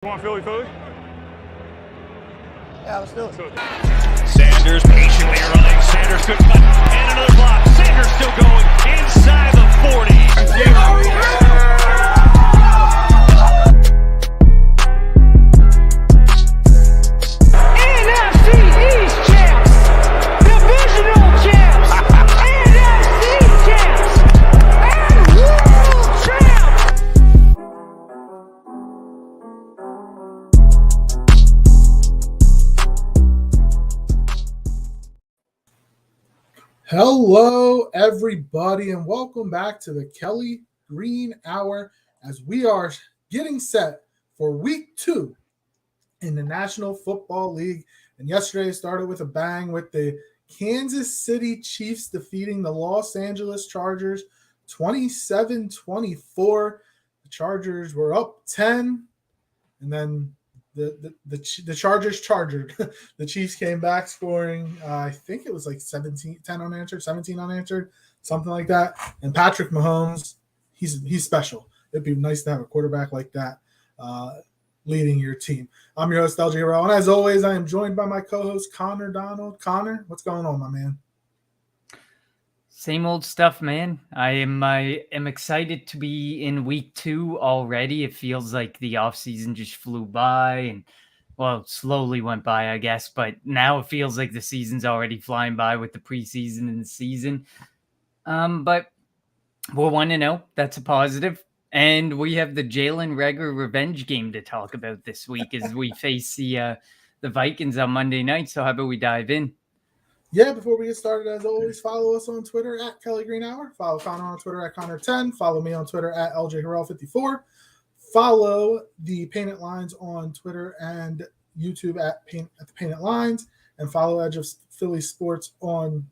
Want Philly? Yeah, let's do it. Sanders patiently running. Sanders good cut. And another block. Sanders still going inside the 40. NFC East champs, divisional champs, NFC champs, and world champs. Hello, everybody, and welcome back to the Kelly Green Hour as we are getting set for week 2 in the National Football League. And yesterday started with a bang with the Kansas City Chiefs defeating the Los Angeles Chargers 27-24. The Chargers were up 10, and then the Chargers chargered. The Chiefs came back scoring, I think it was like 10 unanswered, 17 unanswered, something like that. And Patrick Mahomes, he's special. It'd be nice to have a quarterback like that leading your team. I'm your host, LJ Harrell, and as always, I am joined by my co-host, Connor Donald. Connor, what's going on, my man? Same old stuff, man. I am excited to be in week 2 already. It feels like the offseason just flew by and, well, slowly went by, I guess. But now it feels like the season's already flying by with the preseason and the season. But we're 1-0. That's a positive. And we have the Jalen Reagor revenge game to talk about this week as we face the Vikings on Monday night. So how about we dive in? Yeah, before we get started, as always, follow us on Twitter at Kelly Green Hour. Follow Connor on Twitter at Connor10. Follow me on Twitter at LJ Harrell54. Follow the Painted Lines on Twitter and YouTube at the Painted Lines. And follow Edge of Philly Sports on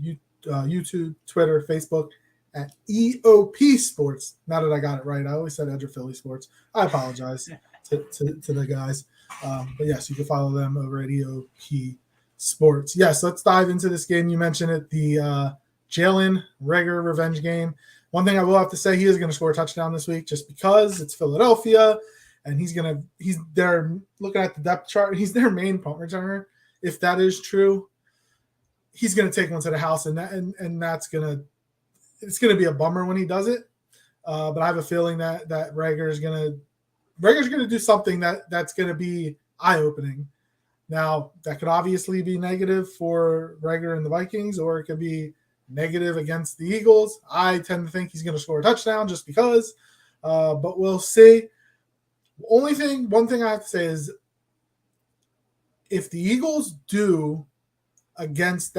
YouTube, Twitter, Facebook at EOP Sports. Now that I got it right, I always said Edge of Philly Sports. I apologize to the guys. But yes, you can follow them over at EOP Sports. Yes, let's dive into this game. You mentioned it, the Jalen Reagor revenge game. One thing I will have to say, he is going to score a touchdown this week just because it's Philadelphia, and he's there looking at the depth chart. He's their main punt returner. If that is true, he's going to take one to the house, and that's it's going to be a bummer when he does it. But I have a feeling that Reagor's going to do something that's going to be eye-opening. Now, that could obviously be negative for Reagor and the Vikings, or it could be negative against the Eagles. I tend to think he's going to score a touchdown just because, but we'll see. One thing I have to say is if the Eagles do against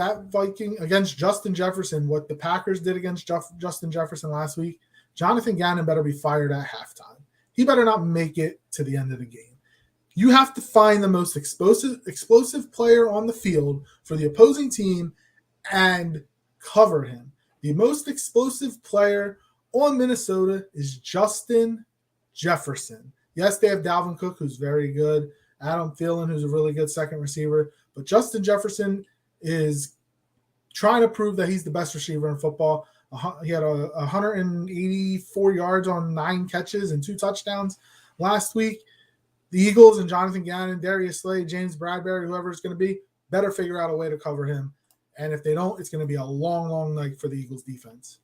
Justin Jefferson what the Packers did against Justin Jefferson last week, Jonathan Gannon better be fired at halftime. He better not make it to the end of the game. You have to find the most explosive player on the field for the opposing team and cover him. The most explosive player on Minnesota is Justin Jefferson. Yes, they have Dalvin Cook, who's very good. Adam Thielen, who's a really good second receiver. But Justin Jefferson is trying to prove that he's the best receiver in football. He had 184 yards on 9 catches and 2 touchdowns last week. The Eagles and Jonathan Gannon, Darius Slay, James Bradbury, whoever it's going to be, better figure out a way to cover him. And if they don't, it's going to be a long, long night for the Eagles defense.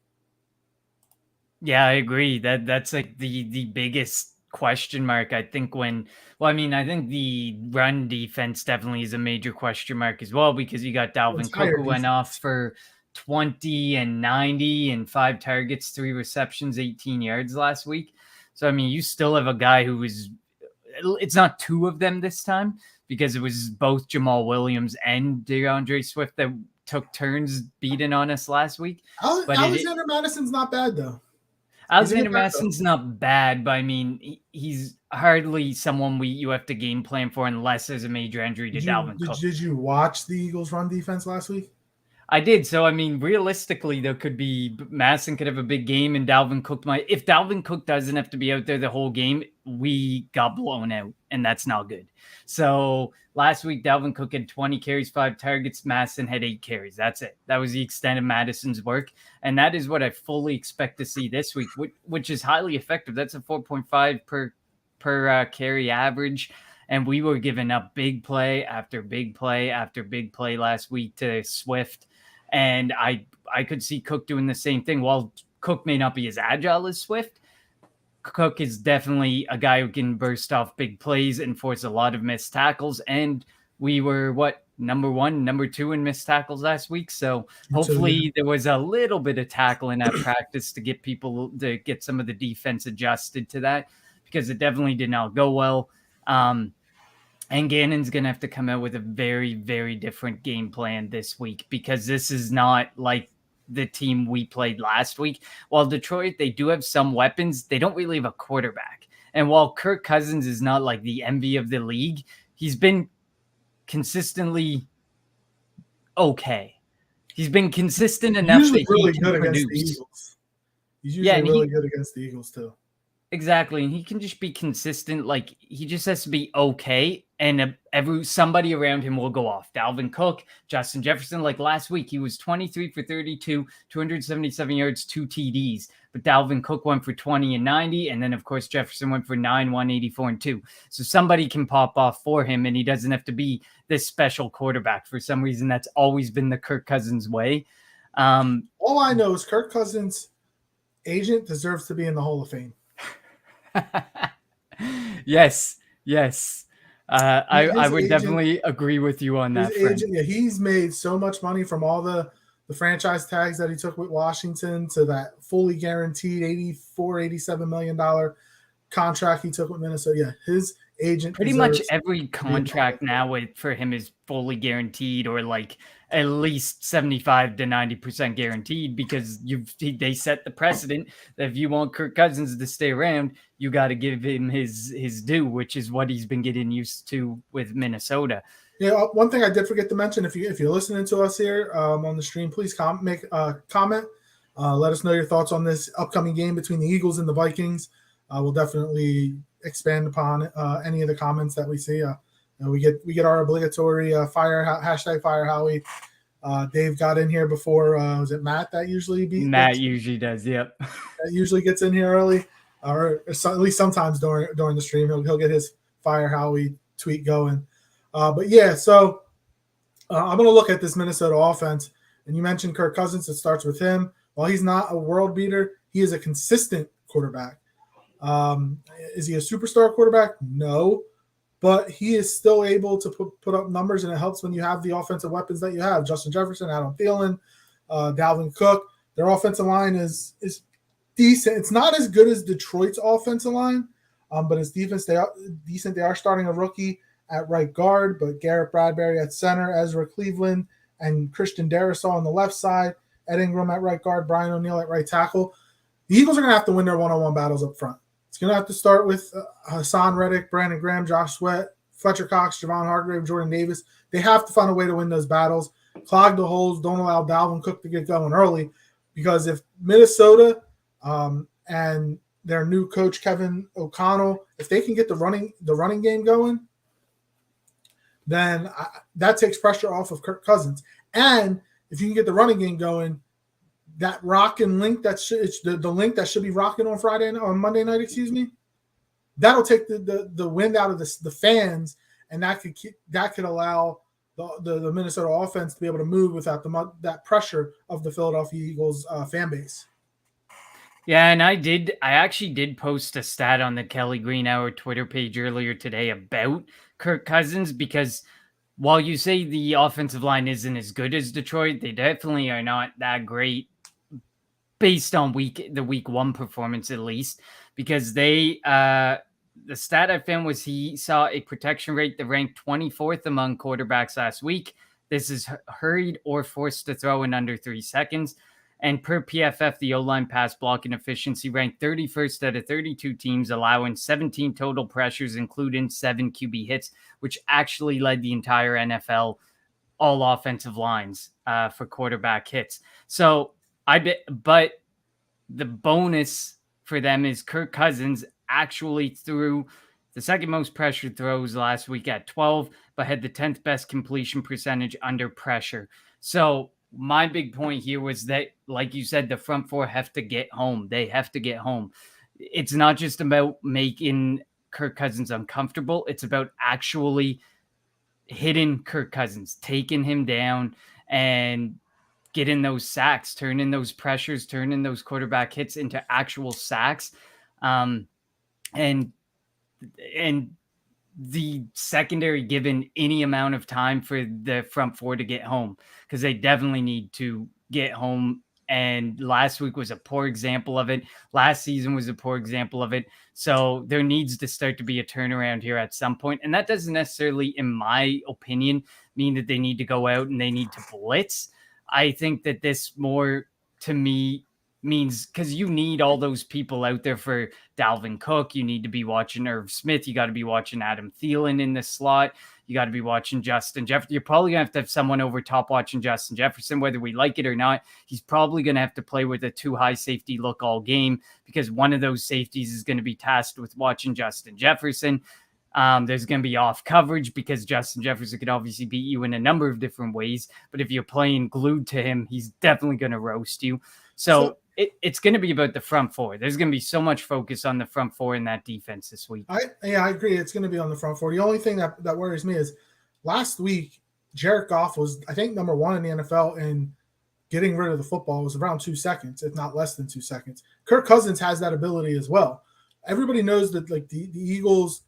Yeah, I agree. That's like the biggest question mark. I think I think the run defense definitely is a major question mark as well, because you got Dalvin Cook, who went off for 20 and 90 and 5 targets, 3 receptions, 18 yards last week. So, I mean, you still have a guy who was – it's not 2 of them this time, because it was both Jamal Williams and DeAndre Swift that took turns beating on us last week. Alexander Madison's not bad, though. Alexander Madison's not bad, but I mean, he's hardly someone you have to game plan for unless there's a major injury to Dalvin Cook. Did you watch the Eagles' run defense last week? I did. So, I mean, realistically, Madison could have a big game, and Dalvin Cook if Dalvin Cook doesn't have to be out there the whole game, we got blown out, and that's not good. So last week, Dalvin Cook had 20 carries, 5 targets. Madison had 8 carries. That's it. That was the extent of Madison's work. And that is what I fully expect to see this week, which is highly effective. That's a 4.5 per per carry average. And we were giving up big play after big play after big play last week to Swift. And I could see Cook doing the same thing. While Cook may not be as agile as Swift, Cook is definitely a guy who can burst off big plays and force a lot of missed tackles. And we were, number 1, number 2 in missed tackles last week. So hopefully there was a little bit of tackle in that practice to get some of the defense adjusted to that, because it definitely did not go well. And Gannon's going to have to come out with a very, very different game plan this week, because this is not like the team we played last week. While Detroit, they do have some weapons, they don't really have a quarterback. And while Kirk Cousins is not like the envy of the league, he's been consistently okay. He's been consistent enough that really he can good produce. Against the Eagles. He's usually really good against the Eagles too. Exactly, and he can just be consistent. Like, he just has to be okay, and somebody around him will go off. Dalvin Cook, Justin Jefferson, like last week, he was 23 for 32, 277 yards, 2 TDs. But Dalvin Cook went for 20 and 90, and then, of course, Jefferson went for 9, 184 and 2. So somebody can pop off for him, and he doesn't have to be this special quarterback. For some reason, that's always been the Kirk Cousins way. All I know is Kirk Cousins' agent deserves to be in the Hall of Fame. Yes. I would definitely agree with you on that. Agent, yeah, he's made so much money from all the franchise tags that he took with Washington to that fully guaranteed $87 million contract he took with Minnesota. Yeah, his agent. Pretty much every contract now for him is fully guaranteed, or like at least 75 to 90% guaranteed, because they set the precedent that if you want Kirk Cousins to stay around, you got to give him his due, which is what he's been getting used to with Minnesota. Yeah, one thing I did forget to mention, if you're listening to us here on the stream, please make a comment. Let us know your thoughts on this upcoming game between the Eagles and the Vikings. We'll definitely expand upon any of the comments that we see. We get our obligatory hashtag Fire Howie. Dave got in here before. Was it Matt that usually Matt usually does? Yep. That usually gets in here early, or at least sometimes during the stream he'll get his Fire Howie tweet going. But yeah, so I'm going to look at this Minnesota offense, and you mentioned Kirk Cousins. It starts with him. While he's not a world beater, he is a consistent quarterback. Is he a superstar quarterback? No, but he is still able to put up numbers, and it helps when you have the offensive weapons that you have. Justin Jefferson, Adam Thielen, Dalvin Cook. Their offensive line is decent. It's not as good as Detroit's offensive line, but it's defense. They are decent. They are starting a rookie at right guard, but Garrett Bradbury at center, Ezra Cleveland, and Christian Darrisaw on the left side, Ed Ingram at right guard, Brian O'Neill at right tackle. The Eagles are going to have to win their one-on-one battles up front. It's going to have to start with Hassan Reddick, Brandon Graham, Josh Sweat, Fletcher Cox, Javon Hargrave, Jordan Davis. They have to find a way to win those battles, clog the holes, don't allow Dalvin Cook to get going early, because if Minnesota and their new coach Kevin O'Connell, if they can get the running game going, then that takes pressure off of Kirk Cousins. And if you can get the running game going, that rock and link it's the link that should be rocking on Monday night, that'll take the wind out of the fans, and that could allow the Minnesota offense to be able to move without that pressure of the Philadelphia Eagles fan base. Yeah, and I actually did post a stat on the Kelly Green Hour Twitter page earlier today about Kirk Cousins, because while you say the offensive line isn't as good as Detroit, they definitely are not that great based on the week 1 performance, at least, because the stat I found was he saw a protection rate that ranked 24th among quarterbacks last week. This is hurried or forced to throw in under 3 seconds. And per PFF, the O-line pass blocking efficiency ranked 31st out of 32 teams, allowing 17 total pressures, including 7 QB hits, which actually led the entire NFL, all offensive lines for quarterback hits. So but the bonus for them is Kirk Cousins actually threw the second most pressured throws last week at 12, but had the 10th best completion percentage under pressure. So my big point here was that, like you said, the front four have to get home. They have to get home. It's not just about making Kirk Cousins uncomfortable. It's about actually hitting Kirk Cousins, taking him down, and getting those sacks, turning those pressures, turning those quarterback hits into actual sacks. And the secondary given any amount of time for the front four to get home, because they definitely need to get home. And last week was a poor example of it. Last season was a poor example of it. So there needs to start to be a turnaround here at some point. And that doesn't necessarily, in my opinion, mean that they need to go out and they need to blitz. I think that this more, to me, means because you need all those people out there for Dalvin Cook. You need to be watching Irv Smith. You got to be watching Adam Thielen in the slot. You got to be watching Justin Jefferson. You're probably going to have someone over top watching Justin Jefferson, whether we like it or not. He's probably going to have to play with a too high safety look all game because one of those safeties is going to be tasked with watching Justin Jefferson. There's going to be off coverage because Justin Jefferson could obviously beat you in a number of different ways. But if you're playing glued to him, he's definitely going to roast you. So it's going to be about the front four. There's going to be so much focus on the front four in that defense this week. I agree. It's going to be on the front four. The only thing that worries me is last week, Jared Goff was, I think, number one in the NFL in getting rid of the football. It was around 2 seconds, if not less than 2 seconds. Kirk Cousins has that ability as well. Everybody knows that like the Eagles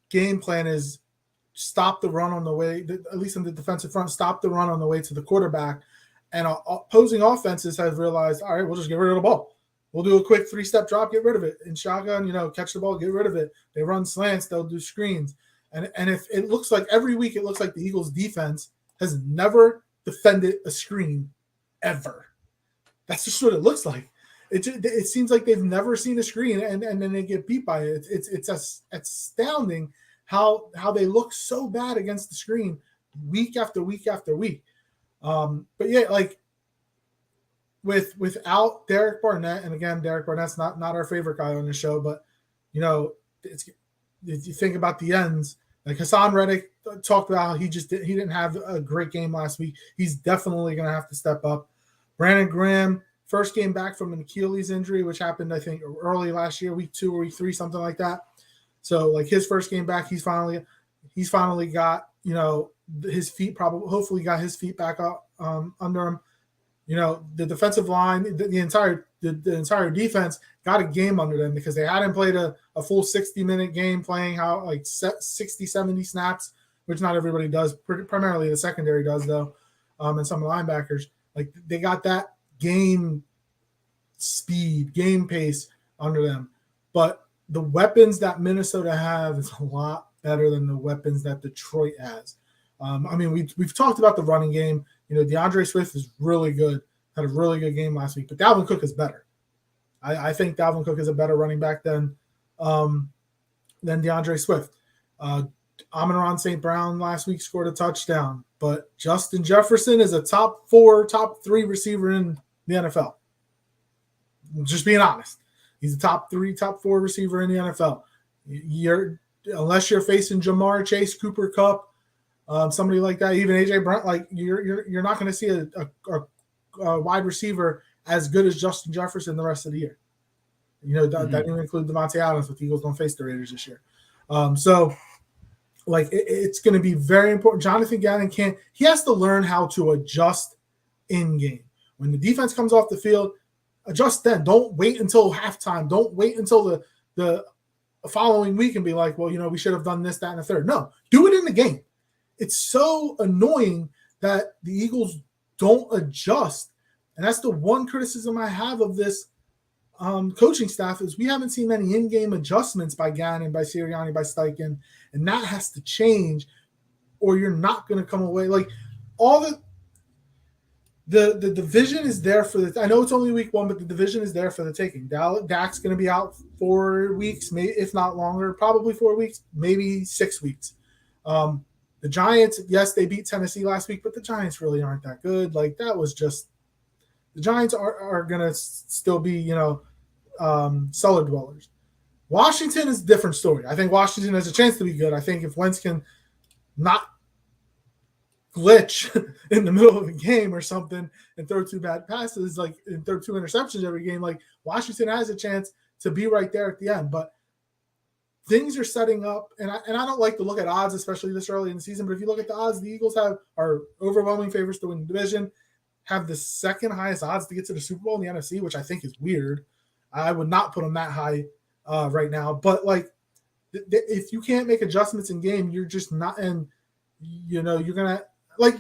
game plan is stop the run on the way, at least in the defensive front, stop the run on the way to the quarterback. And opposing offenses have realized, all right, we'll just get rid of the ball. We'll do a quick 3-step drop, get rid of it. In shotgun, catch the ball, get rid of it. They run slants, they'll do screens. And if it looks like every week, it looks like the Eagles defense has never defended a screen ever. That's just what it looks like. It seems like they've never seen a screen and then they get beat by it. It's astounding how they look so bad against the screen week after week after week. But yeah, like without Derek Barnett, and again, Derek Barnett's not our favorite guy on the show, but if you think about the ends, like Hassan Reddick talked about how he didn't have a great game last week. He's definitely going to have to step up. Brandon Graham, first game back from an Achilles injury, which happened, I think, early last year, week 2 or week 3, something like that. So like his first game back, he's finally got, his feet hopefully got his feet back up under him. The defensive line, the entire defense got a game under them because they hadn't played a full 60-minute game playing how like 60, 70 snaps, which not everybody does. Primarily the secondary does though, and some of the linebackers. Like they got that game speed, game pace under them. But the weapons that Minnesota have is a lot better than the weapons that Detroit has. We've talked about the running game. DeAndre Swift is really good, had a really good game last week, but Dalvin Cook is better. I think Dalvin Cook is a better running back than DeAndre Swift. Amon-Ra St. Brown last week scored a touchdown, but Justin Jefferson is a top 3 receiver in the NFL. Just being honest. He's a top 4 receiver in the NFL. Unless you're facing Jamar Chase, Cooper Kupp, somebody like that, even AJ Brown, like you're not going to see a wide receiver as good as Justin Jefferson the rest of the year. That didn't include Devontae Adams, but the Eagles don't face the Raiders this year. So like it's going to be very important. Jonathan Gannon he has to learn how to adjust in game. When the defense comes off the field, adjust then. Don't wait until halftime. Don't wait until the following week and be like, well, we should have done this, that, and the third. No, do it in the game. It's so annoying that the Eagles don't adjust. And that's the one criticism I have of this coaching staff is we haven't seen many in-game adjustments by Gannon, by Sirianni, by Steichen. And that has to change or you're not going to come away. Like all the division is there for I know it's only week 1, but the division is there for the taking. Dak's going to be out 4 weeks, maybe if not longer, probably 4 weeks, maybe 6 weeks. The Giants, yes, they beat Tennessee last week, but the Giants really aren't that good. Like that was just the Giants are going to still be, cellar dwellers. Washington is a different story. I think Washington has a chance to be good. I think if Wentz can not glitch in the middle of a game or something and throw 2 bad passes, like and throw 2 interceptions every game, like Washington has a chance to be right there at the end. But things are setting up, and I don't like to look at odds, especially this early in the season, but if you look at the odds, the Eagles are overwhelming favorites to win the division, have the second highest odds to get to the Super Bowl in the NFC, which I think is weird. I would not put them that high right now. But, like, if you can't make adjustments in game, you're just not – and, you're going to – like,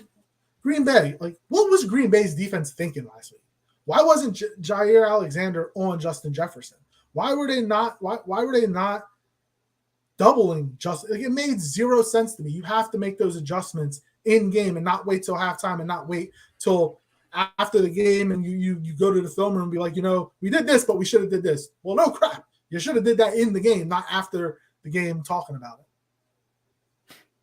Green Bay. Like, what was Green Bay's defense thinking last week? Why wasn't Jair Alexander on Justin Jefferson? Why were they not doubling just like, it made zero sense to me. You have to make those adjustments in game and not wait till halftime and not wait till after the game and you go to the film room and be like, we did this, but we should have did this. Well, no crap. You should have did that in the game, not after the game talking about it.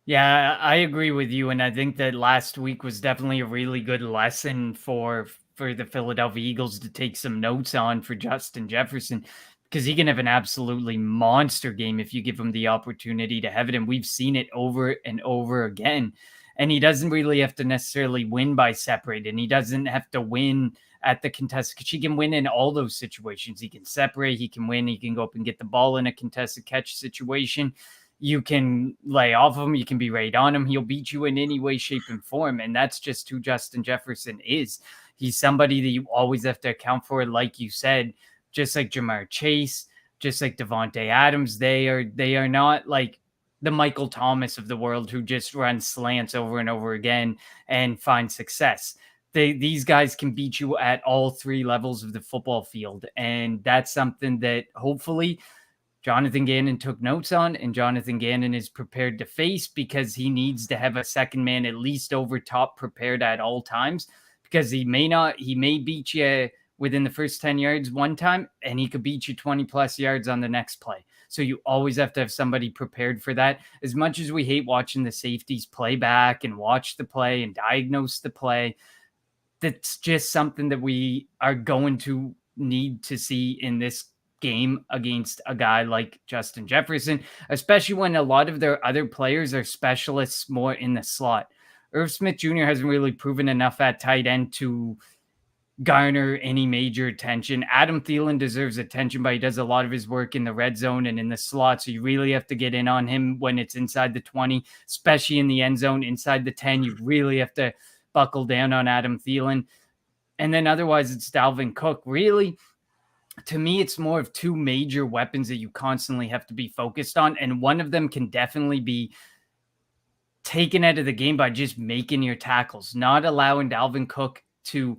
Yeah, I agree with you. And I think that last week was definitely a really good lesson for the Philadelphia Eagles to take some notes on for Justin Jefferson, because he can have an absolutely monster game if you give him the opportunity to have it. And we've seen it over and over again. And he doesn't really have to necessarily win by separate, and he doesn't have to win at the contested catch. He can win in all those situations. He can separate, he can win, he can go up and get the ball in a contested catch situation. You can lay off him, you can be right on him. He'll beat you in any way, shape, and form. And that's just who Justin Jefferson is. He's somebody that you always have to account for, like you said, just like Jamar Chase, just like Devontae Adams. They are not like the Michael Thomas of the world who just runs slants over and over again and find success. These guys can beat you at all three levels of the football field. And that's something that hopefully Jonathan Gannon took notes on, and Jonathan Gannon is prepared to face, because he needs to have a second man at least over top prepared at all times, because he may beat you within the first 10 yards one time, and he could beat you 20 plus yards on the next play. So you always have to have somebody prepared for that. As much as we hate watching the safeties play back and watch the play and diagnose the play, that's just something that we are going to need to see in this game against a guy like Justin Jefferson, especially when a lot of their other players are specialists more in the slot. Irv Smith Jr. hasn't really proven enough at tight end to garner any major attention. Adam Thielen deserves attention, but he does a lot of his work in the red zone and in the slot. So you really have to get in on him when it's inside the 20, especially in the end zone, inside the 10. You really have to buckle down on Adam Thielen. And then otherwise it's Dalvin Cook. Really, to me, it's more of two major weapons that you constantly have to be focused on. And one of them can definitely be taken out of the game by just making your tackles, not allowing Dalvin Cook to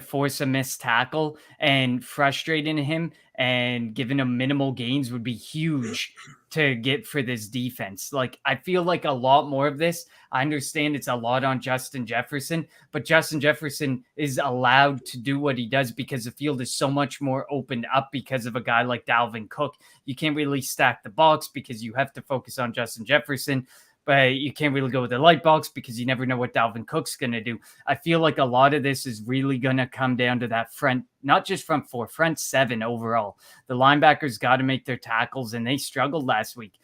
force a missed tackle, and frustrating him and giving him minimal gains would be huge to get for this defense. Like, I feel like a lot more of this, I understand it's a lot on Justin Jefferson, but Justin Jefferson is allowed to do what he does because the field is so much more opened up because of a guy like Dalvin Cook. You can't really stack the box because you have to focus on Justin Jefferson, but you can't really go with the light box because you never know what Dalvin Cook's going to do. I feel like a lot of this is really going to come down to that front, not just front four, front seven overall. The linebackers got to make their tackles, and they struggled last week.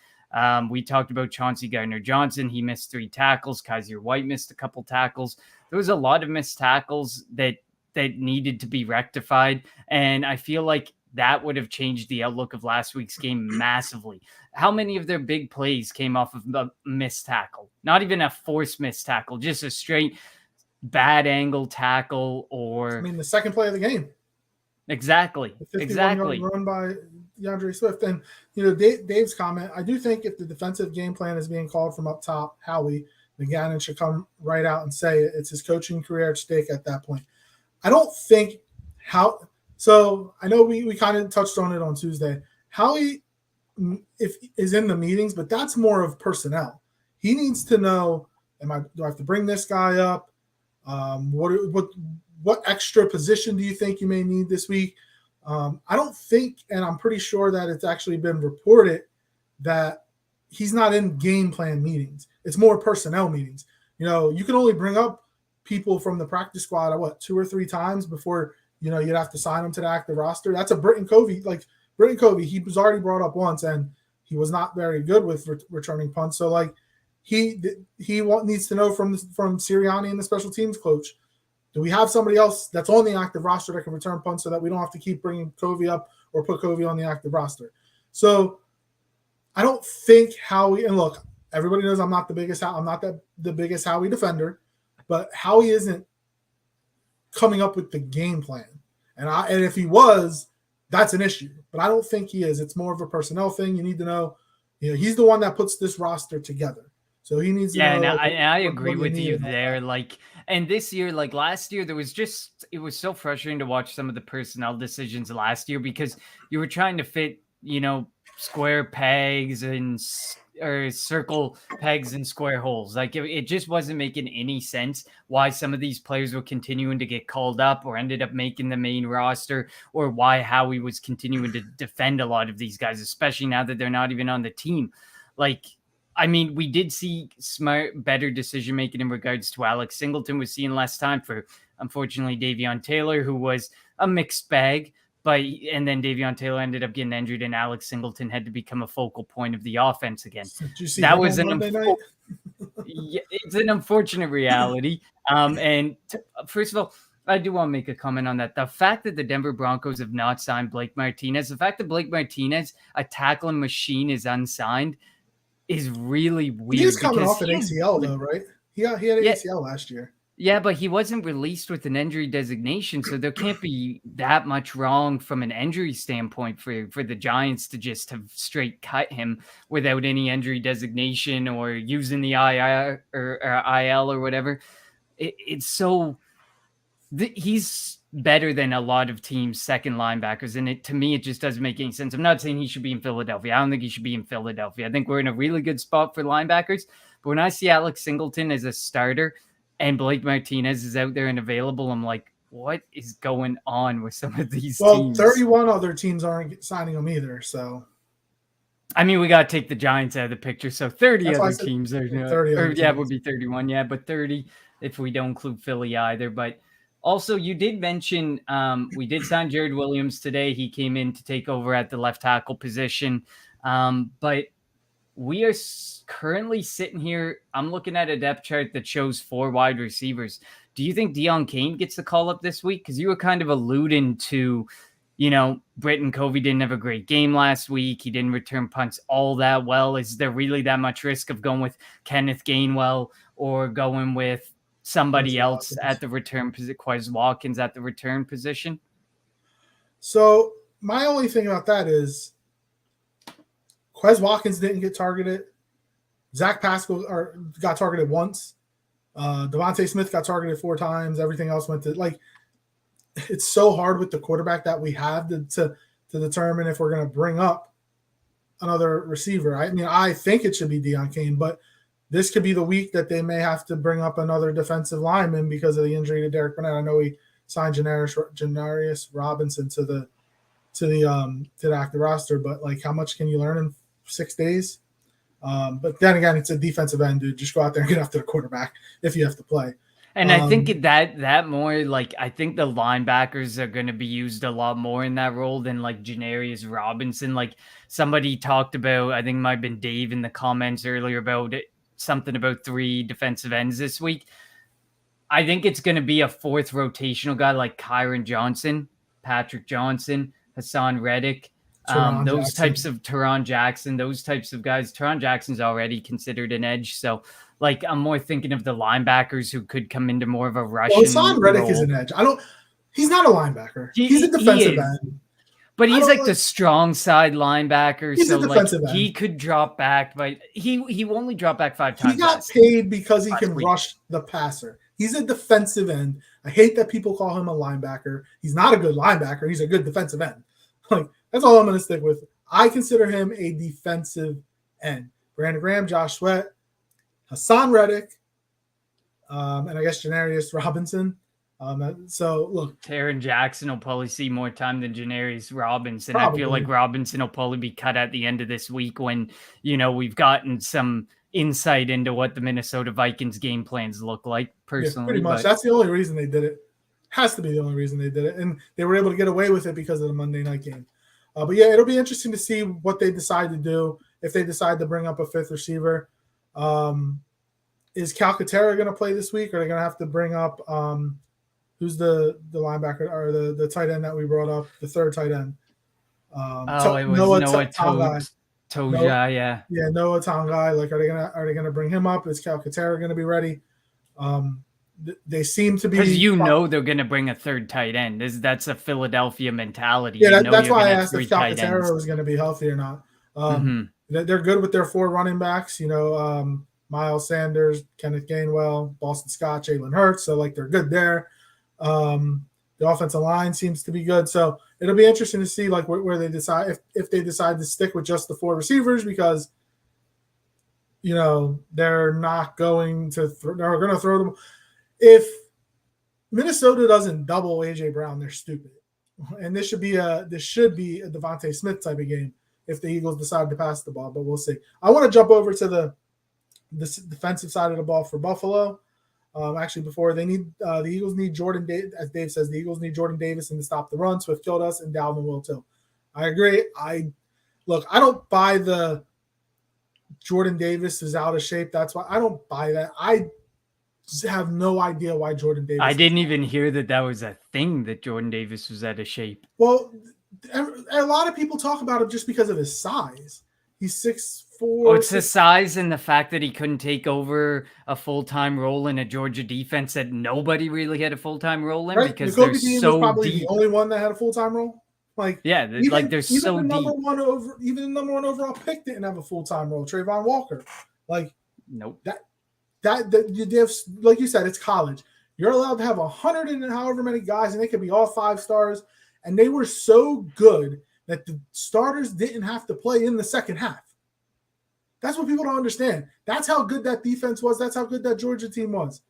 We talked about Chauncey Gardner-Johnson. He missed 3 tackles. Kaiser White missed a couple tackles. There was a lot of missed tackles that needed to be rectified, and I feel like that would have changed the outlook of last week's game massively. How many of their big plays came off of a missed tackle? Not even a forced missed tackle, just a straight bad angle tackle, or the second play of the game. Exactly. The 51-yard run by DeAndre Swift. And, Dave's comment, I do think if the defensive game plan is being called from up top, Howie, then Gannon should come right out and say it's his coaching career at stake at that point. I don't think so I know we kind of touched on it on Tuesday. Howie is in the meetings, but that's more of personnel. He needs to know, do I have to bring this guy up? What extra position do you think you may need this week? I don't think, and I'm pretty sure that it's actually been reported that he's not in game plan meetings. It's more personnel meetings. You can only bring up people from the practice squad 2 or 3 times before you'd have to sign them to the active roster. That's a Britton Covey. Like Britton Covey, he was already brought up once, and he was not very good with returning punts. So he needs to know from Sirianni and the special teams coach, do we have somebody else that's on the active roster that can return punts so that we don't have to keep bringing Covey up or put Covey on the active roster. So I don't think Howie, and look, everybody knows I'm not the biggest Howie defender, but Howie isn't coming up with the game plan. And if he was, that's an issue. But I don't think he is. It's more of a personnel thing. You need to know, he's the one that puts this roster together. So he needs to know. And I agree with you there. Like, and this year, like last year, it was so frustrating to watch some of the personnel decisions last year because you were trying to fit, square pegs or circle pegs and square holes. Like it just wasn't making any sense why some of these players were continuing to get called up or ended up making the main roster, or why Howie was continuing to defend a lot of these guys, especially now that they're not even on the team. Like, I mean, we did see better decision-making in regards to Alex Singleton was seeing less time for, unfortunately, Davion Taylor, who was a mixed bag. And then Davion Taylor ended up getting injured, and Alex Singleton had to become a focal point of the offense again. Did you see that him was on Monday night? Yeah, it's an unfortunate reality. First of all, I do want to make a comment on that. The fact that the Denver Broncos have not signed Blake Martinez, the fact that Blake Martinez, a tackling machine, is unsigned is really weird. He's coming off an ACL, though, right? He had an ACL last year. Yeah, but he wasn't released with an injury designation, so there can't be that much wrong from an injury standpoint for the Giants to just have straight cut him without any injury designation or using the IR or IL or whatever. It's so he's better than a lot of teams' second linebackers, and to me, it just doesn't make any sense. I'm not saying he should be in Philadelphia. I don't think he should be in Philadelphia. I think we're in a really good spot for linebackers, but when I see Alex Singleton as a starter and Blake Martinez is out there and available, I'm like, what is going on with some of these teams? 31 other teams aren't signing them either. So, I mean, we got to take the Giants out of the picture. So 30 other teams are, 30 other teams. It would be 31. Yeah, but 30 if we don't include Philly either. But also, you did mention we did sign Jared Williams today. He came in to take over at the left tackle position. But we are currently sitting here. I'm looking at a depth chart that shows 4 wide receivers. Do you think Deon Cain gets the call up this week? Because you were kind of alluding to, Britton Covey didn't have a great game last week. He didn't return punts all that well. Is there really that much risk of going with Kenneth Gainwell or going with somebody else at the return position, Quez Watkins at the return position? So my only thing about that is Quez Watkins didn't get targeted. Zach Pascal got targeted once. Devontae Smith got targeted 4 times. Everything else went to it's so hard with the quarterback that we have to determine if we're going to bring up another receiver. I mean, I think it should be Deon Cain, but this could be the week that they may have to bring up another defensive lineman because of the injury to Derek Burnett. I know he signed Janarius Robinson to the active roster, but how much can you learn in 6 days? But then again, it's a defensive end, dude. Just go out there and get after the quarterback if you have to play. And I think that more I think the linebackers are going to be used a lot more in that role than Janarius Robinson. Somebody talked about, I think it might have been Dave in the comments earlier about it, something about 3 defensive ends this week. I think it's going to be a 4th rotational guy like Kyron Johnson, Patrick Johnson, Hassan Reddick, those types of Teron Jackson, those types of guys. Teron Jackson's already considered an edge. So I'm more thinking of the linebackers who could come into more of a Russian. Hassan Reddick is an edge. He's not a linebacker. He's a defensive end. But he's the strong side linebacker. He's a defensive end. He could drop back, but he only dropped back 5 times. He got paid because he can rush the passer. He's a defensive end. I hate that people call him a linebacker. He's not a good linebacker. He's a good defensive end. That's all I'm going to stick with. I consider him a defensive end. Brandon Graham, Josh Sweat, Hassan Reddick, and I guess Janarius Robinson. So look, Taron Jackson will probably see more time than Janarius Robinson. Probably. I feel like Robinson will probably be cut at the end of this week when, we've gotten some insight into what the Minnesota Vikings game plans look like personally. Yeah, pretty much. That's the only reason they did it. Has to be the only reason they did it. And they were able to get away with it because of the Monday night game. But yeah, it'll be interesting to see what they decide to do. If they decide to bring up a 5th receiver. Is Calcaterra going to play this week? Or are they going to have to bring up who's the linebacker or the tight end that we brought up, the 3rd tight end? It was Noah Noah Tongai. Toja, yeah. Yeah, Noah Tongai. Like, are they gonna bring him up? Is Calcaterra gonna be ready? They seem to be, Because they're going to bring a third tight end. That's a Philadelphia mentality. Yeah, You're that's why going I to have asked if three tight ends. Calcaterra was going to be healthy or not. They're good with their 4 running backs. Miles Sanders, Kenneth Gainwell, Boston Scott, Jalen Hurts. So, like, they're good there. The offensive line seems to be good. So it'll be interesting to see, like, where they decide, if they decide to stick with just the 4 receivers, because they're not going to they're going to throw them. If Minnesota doesn't double AJ Brown, they're stupid. And this should be a Devontae Smith type of game if the Eagles decide to pass the ball, but we'll see. I want to jump over to the defensive side of the ball for Buffalo. Actually, before the Eagles need Jordan Davis, as Dave says, the Eagles need Jordan Davis to stop the run. Swift killed us, and Dalvin will too. I agree. I don't buy the Jordan Davis is out of shape. That's why I don't buy that. I have no idea why Jordan Davis. I didn't even hear that was a thing, that Jordan Davis was out of shape. Well, a lot of people talk about him just because of his size. He's 6'4". Oh, it's the size and the fact that he couldn't take over a full-time role in a Georgia defense that nobody really had a full-time role in, because they're so was probably deep. The only one that had a full-time role. Like, yeah, they're so deep. Even the number 1 overall pick didn't have a full-time role. Trayvon Walker, like, nope. That you have, like you said, it's college. You're allowed to have 100 and however many guys, and they could be all 5 stars. And they were so good that the starters didn't have to play in the second half. That's what people don't understand. That's how good that defense was. That's how good that Georgia team was.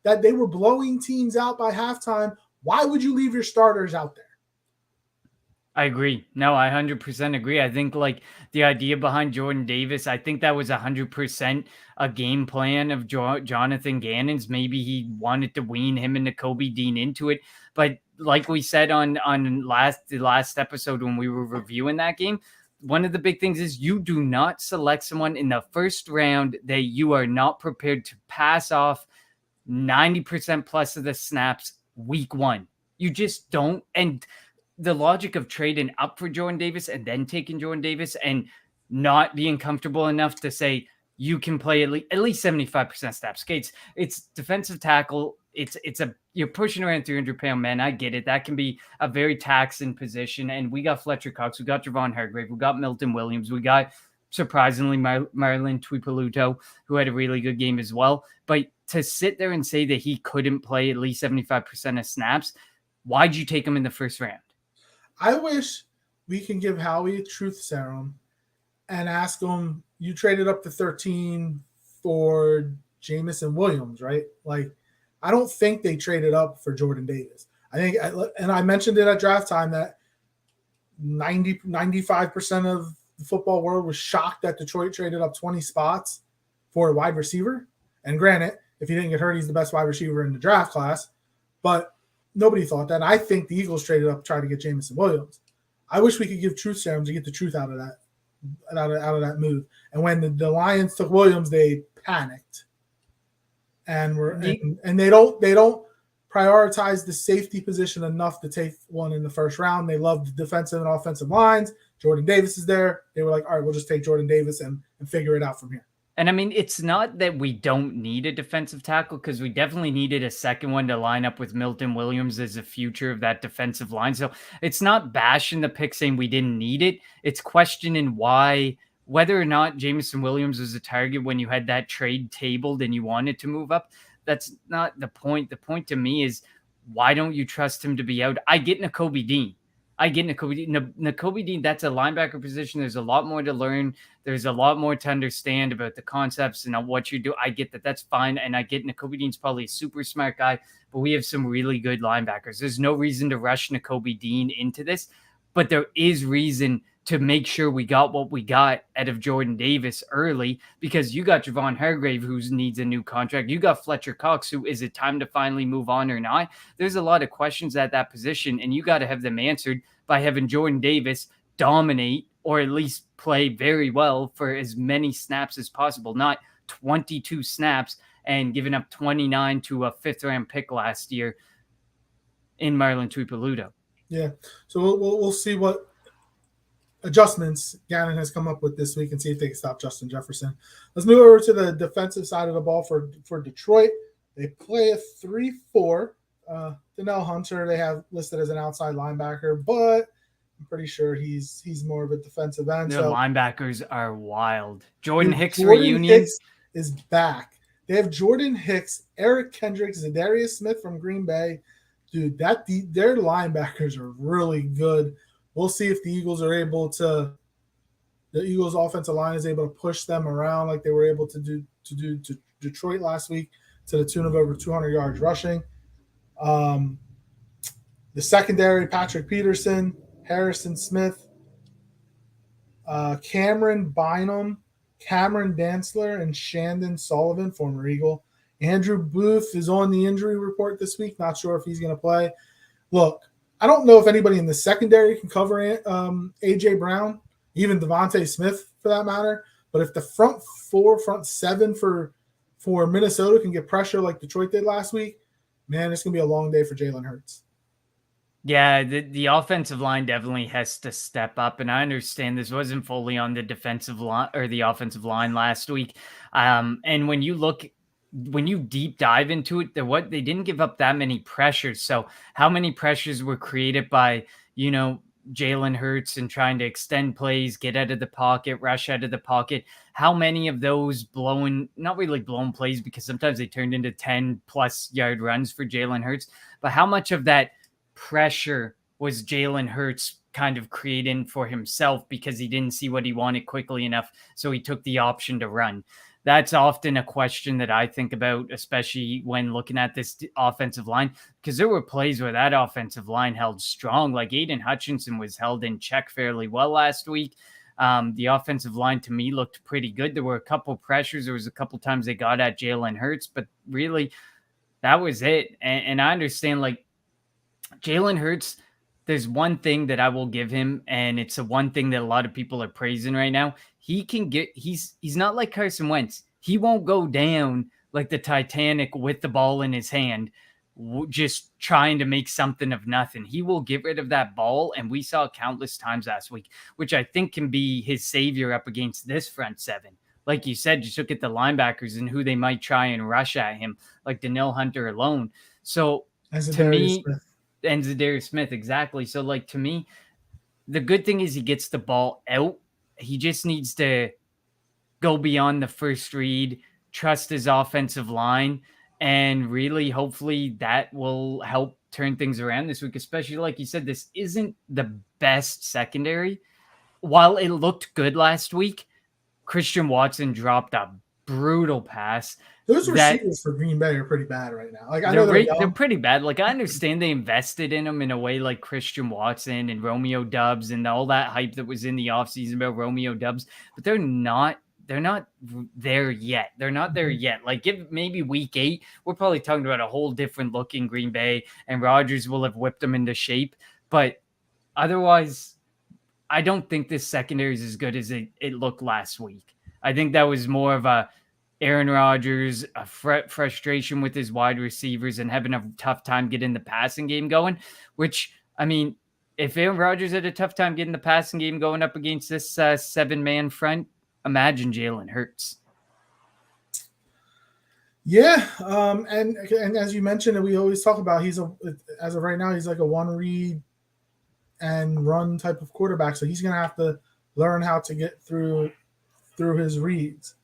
That they were blowing teams out by halftime. Why would you leave your starters out there? I agree. No, I 100% agree. I think, like, the idea behind Jordan Davis, I think that was 100% a game plan of Jonathan Gannon's. Maybe he wanted to wean him and Kobe Dean into it. But like we said on the last episode when we were reviewing that game, one of the big things is you do not select someone in the first round that you are not prepared to pass off 90% plus of the snaps week 1. You just don't. And the logic of trading up for Jordan Davis and then taking Jordan Davis and not being comfortable enough to say you can play at least 75% snaps. It's defensive tackle. You're pushing around 300-pound men. I get it. That can be a very taxing position. And we got Fletcher Cox. We got Javon Hargrave. We got Milton Williams. We got, surprisingly, Marlon Tuipulotu, who had a really good game as well. But to sit there and say that he couldn't play at least 75% of snaps, why'd you take him in the first round? I wish we can give Howie a truth serum and ask him, you traded up to 13 for Jamison Williams, right? Like, I don't think they traded up for Jordan Davis. I think, and I mentioned it at draft time, that 95% of the football world was shocked that Detroit traded up 20 spots for a wide receiver. And granted, if he didn't get hurt, he's the best wide receiver in the draft class. But nobody thought that. I think the Eagles traded up to try to get Jamison Williams. I wish we could give truth serums to get the truth out of that move. And when the Lions took Williams, they panicked. And they don't prioritize the safety position enough to take one in the first round. They love the defensive and offensive lines. Jordan Davis is there. They were like, all right, we'll just take Jordan Davis and figure it out from here. And I mean, it's not that we don't need a defensive tackle, because we definitely needed a second one to line up with Milton Williams as the future of that defensive line. So it's not bashing the pick saying we didn't need it. It's questioning whether or not Jamison Williams was a target when you had that trade tabled and you wanted to move up. That's not the point. The point to me is, why don't you trust him to be out? I get Nakobe Dean. Nakobe Dean, that's a linebacker position. There's a lot more to learn. There's a lot more to understand about the concepts and what you do. I get that. That's fine. And I get Nakobe Dean's probably a super smart guy, but we have some really good linebackers. There's no reason to rush Nakobe Dean into this, but there is reason to make sure we got what we got out of Jordan Davis early, because you got Javon Hargrave, who needs a new contract. You got Fletcher Cox, who, is it time to finally move on or not? There's a lot of questions at that position, and you got to have them answered by having Jordan Davis dominate, or at least play very well for as many snaps as possible, not 22 snaps and giving up 29 to a 5th-round pick last year in Marlon Tuipulotu. Yeah, so we'll see what adjustments Gannon has come up with this week and see if they can stop Justin Jefferson. Let's move over to the defensive side of the ball for Detroit. They play a 3-4. Danielle Hunter they have listed as an outside linebacker, but I'm pretty sure he's more of a defensive end. Their so linebackers are wild. Jordan Hicks Jordan reunion Hicks is back. They have Jordan Hicks, Eric Kendricks, Zadarius Smith from Green Bay. Dude, their linebackers are really good. We'll see if the Eagles offensive line is able to push them around like they were able to do to Detroit last week to the tune of over 200 yards rushing. The secondary, Patrick Peterson, Harrison Smith, Cameron Bynum, Cameron Dantzler, and Shandon Sullivan, former Eagle. Andrew Booth is on the injury report this week. Not sure if he's going to play. Look, I don't know if anybody in the secondary can cover A.J. Brown, even Devontae Smith for that matter. But if the front seven for Minnesota can get pressure like Detroit did last week, man, it's going to be a long day for Jalen Hurts. Yeah, the offensive line definitely has to step up, and I understand this wasn't fully on the defensive line or the offensive line last week. And when you deep dive into it, they didn't give up that many pressures. So how many pressures were created by Jalen Hurts and trying to extend plays, get out of the pocket, rush out of the pocket? How many of those not really blown plays because sometimes they turned into 10+ yard runs for Jalen Hurts, but how much of that pressure was Jalen Hurts kind of creating for himself because he didn't see what he wanted quickly enough, so he took the option to run? That's often a question that I think about, especially when looking at this offensive line, because there were plays where that offensive line held strong. Like Aiden Hutchinson was held in check fairly well last week. The offensive line to me looked pretty good. There were a couple pressures. There was a couple times they got at Jalen Hurts, but really that was it. And I understand Jalen Hurts, there's one thing that I will give him, and it's the one thing that a lot of people are praising right now. He's not like Carson Wentz. He won't go down like the Titanic with the ball in his hand, just trying to make something of nothing. He will get rid of that ball, and we saw countless times last week, which I think can be his savior up against this front seven. Like you said, just look at the linebackers and who they might try and rush at him, like Danielle Hunter alone. So to me, and Zadarius Smith, exactly. So to me, the good thing is he gets the ball out. He just needs to go beyond the first read, trust his offensive line, and really, hopefully that will help turn things around this week, especially like you said, this isn't the best secondary. While it looked good last week, Christian Watson dropped a brutal pass. Those receivers for Green Bay are pretty bad right now. I know they're pretty bad. I understand they invested in them in a way like Christian Watson and Romeo Doubs and all that hype that was in the offseason about Romeo Doubs, but they're not there yet. They're not there yet. Give maybe week 8, we're probably talking about a whole different look in Green Bay, and Rodgers will have whipped them into shape. But otherwise, I don't think this secondary is as good as it looked last week. I think that was more of a Aaron Rodgers, a frustration with his wide receivers and having a tough time getting the passing game going, which, I mean, if Aaron Rodgers had a tough time getting the passing game going up against this 7-man front, imagine Jalen Hurts. Yeah, and as you mentioned, and we always talk about, as of right now, he's like a one read and run type of quarterback, so he's going to have to learn how to get through his reads.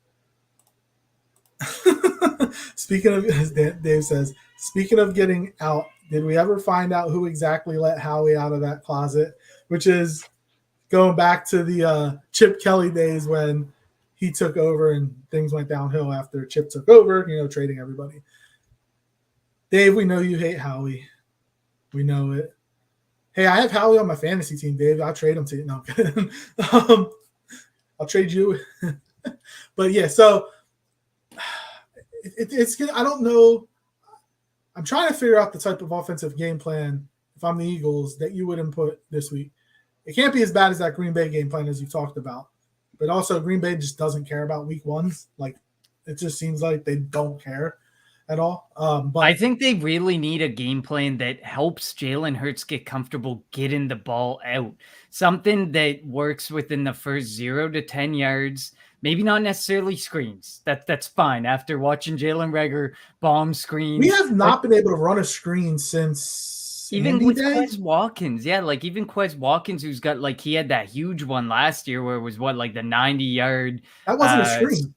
Speaking of, as Dave says, speaking of getting out, did we ever find out who exactly let Howie out of that closet? Which is going back to the Chip Kelly days when he took over and things went downhill after Chip took over, trading everybody. Dave, we know you hate Howie. We know it. Hey, I have Howie on my fantasy team, Dave. I'll trade him to you. No, I'm kidding. I'll trade you. But yeah, so it's good. I don't know. I'm trying to figure out the type of offensive game plan, if I'm the Eagles, that you would input this week. It can't be as bad as that Green Bay game plan as you talked about. But also, Green Bay just doesn't care about week ones. It just seems like they don't care. at all. But I think they really need a game plan that helps Jalen Hurts get comfortable getting the ball out. Something that works within the first 0 to 10 yards. Maybe not necessarily screens. That's fine. After watching Jalen Reagor bomb screens, we have not been able to run a screen since even Sandy with Day. Quez Watkins, yeah, like even Quez Watkins, who's got like he had that huge one last year where it was what like the 90-yard. That wasn't a screen.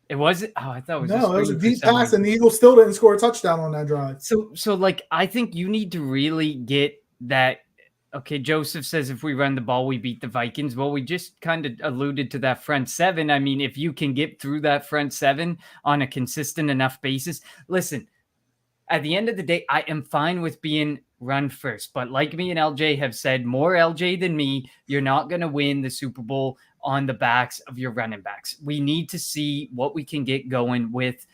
It wasn't. Oh, I thought it was no. It was a screen deep pass, and the Eagles still didn't score a touchdown on that drive. So like I think you need to really get that. Okay, Joseph says if we run the ball, we beat the Vikings. Well, we just kind of alluded to that front seven. I mean, if you can get through that front seven on a consistent enough basis, listen. At the end of the day, I am fine with being run first. But like me and LJ have said, more LJ than me, you're not going to win the Super Bowl on the backs of your running backs. We need to see what we can get going with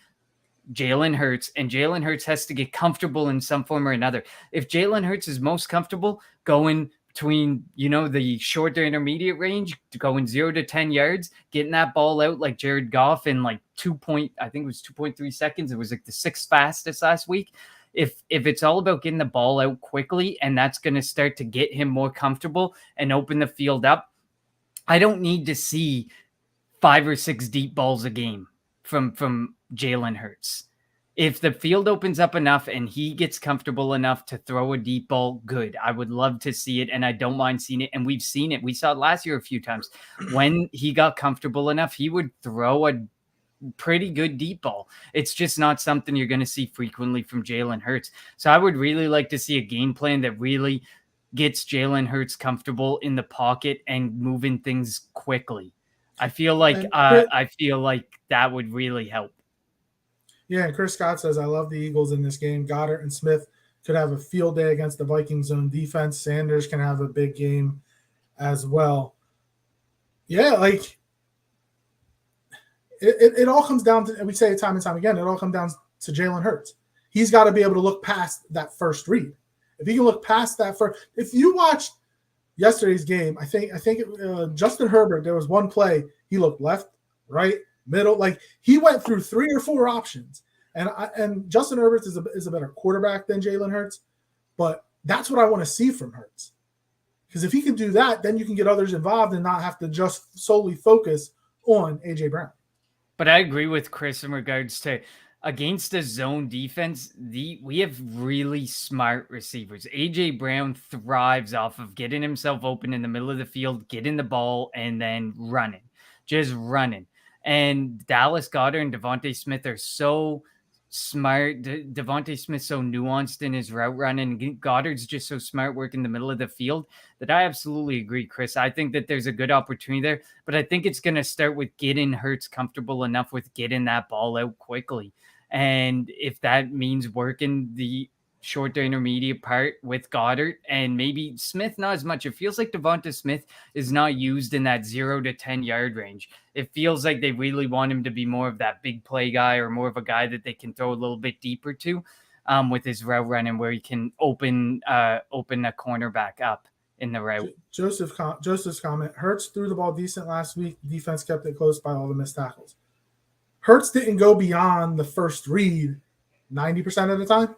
Jalen Hurts, and Jalen Hurts has to get comfortable in some form or another. If Jalen Hurts is most comfortable going between, the short to intermediate range, going 0 to 10 yards, getting that ball out like Jared Goff in like I think it was 2.3 seconds. It was like the 6th fastest last week. If it's all about getting the ball out quickly, and that's going to start to get him more comfortable and open the field up, I don't need to see 5 or 6 deep balls a game from Jalen Hurts. If the field opens up enough and he gets comfortable enough to throw a deep ball, good. I would love to see it, and I don't mind seeing it. And we've seen it. We saw it last year a few times. When he got comfortable enough, he would throw a pretty good deep ball. It's just not something you're going to see frequently from Jalen Hurts. So I would really like to see a game plan that really gets Jalen Hurts comfortable in the pocket and moving things quickly. I feel like that would really help. Yeah, and Chris Scott says, I love the Eagles in this game. Goddard and Smith could have a field day against the Vikings zone defense. Sanders can have a big game as well. Yeah, like it all comes down to, and we say it time and time again, it all comes down to Jalen Hurts. He's got to be able to look past that first read. If he can look past that first, if you watched yesterday's game, I think Justin Herbert, there was one play, he looked left, right, middle, like he went through 3 or 4 options. And Justin Herbert is a better quarterback than Jalen Hurts, but that's what I want to see from Hurts. Because if he can do that, then you can get others involved and not have to just solely focus on A.J. Brown. But I agree with Chris in regards to against a zone defense, we have really smart receivers. A.J. Brown thrives off of getting himself open in the middle of the field, getting the ball, and then running. Just running. And Dallas Goedert and Devontae Smith are so smart. Devontae Smith's so nuanced in his route running. Goddard's just so smart working the middle of the field that I absolutely agree, Chris. I think that there's a good opportunity there, but I think it's going to start with getting Hurts comfortable enough with getting that ball out quickly. And if that means working the short to intermediate part with Goddard and maybe Smith, not as much. It feels like Devonta Smith is not used in that 0 to 10 yard range. It feels like they really want him to be more of that big play guy or more of a guy that they can throw a little bit deeper to with his route running where he can open a cornerback up in the route. Joseph's comment, Hurts threw the ball decent last week. Defense kept it close by all the missed tackles. Hurts didn't go beyond the first read 90% of the time.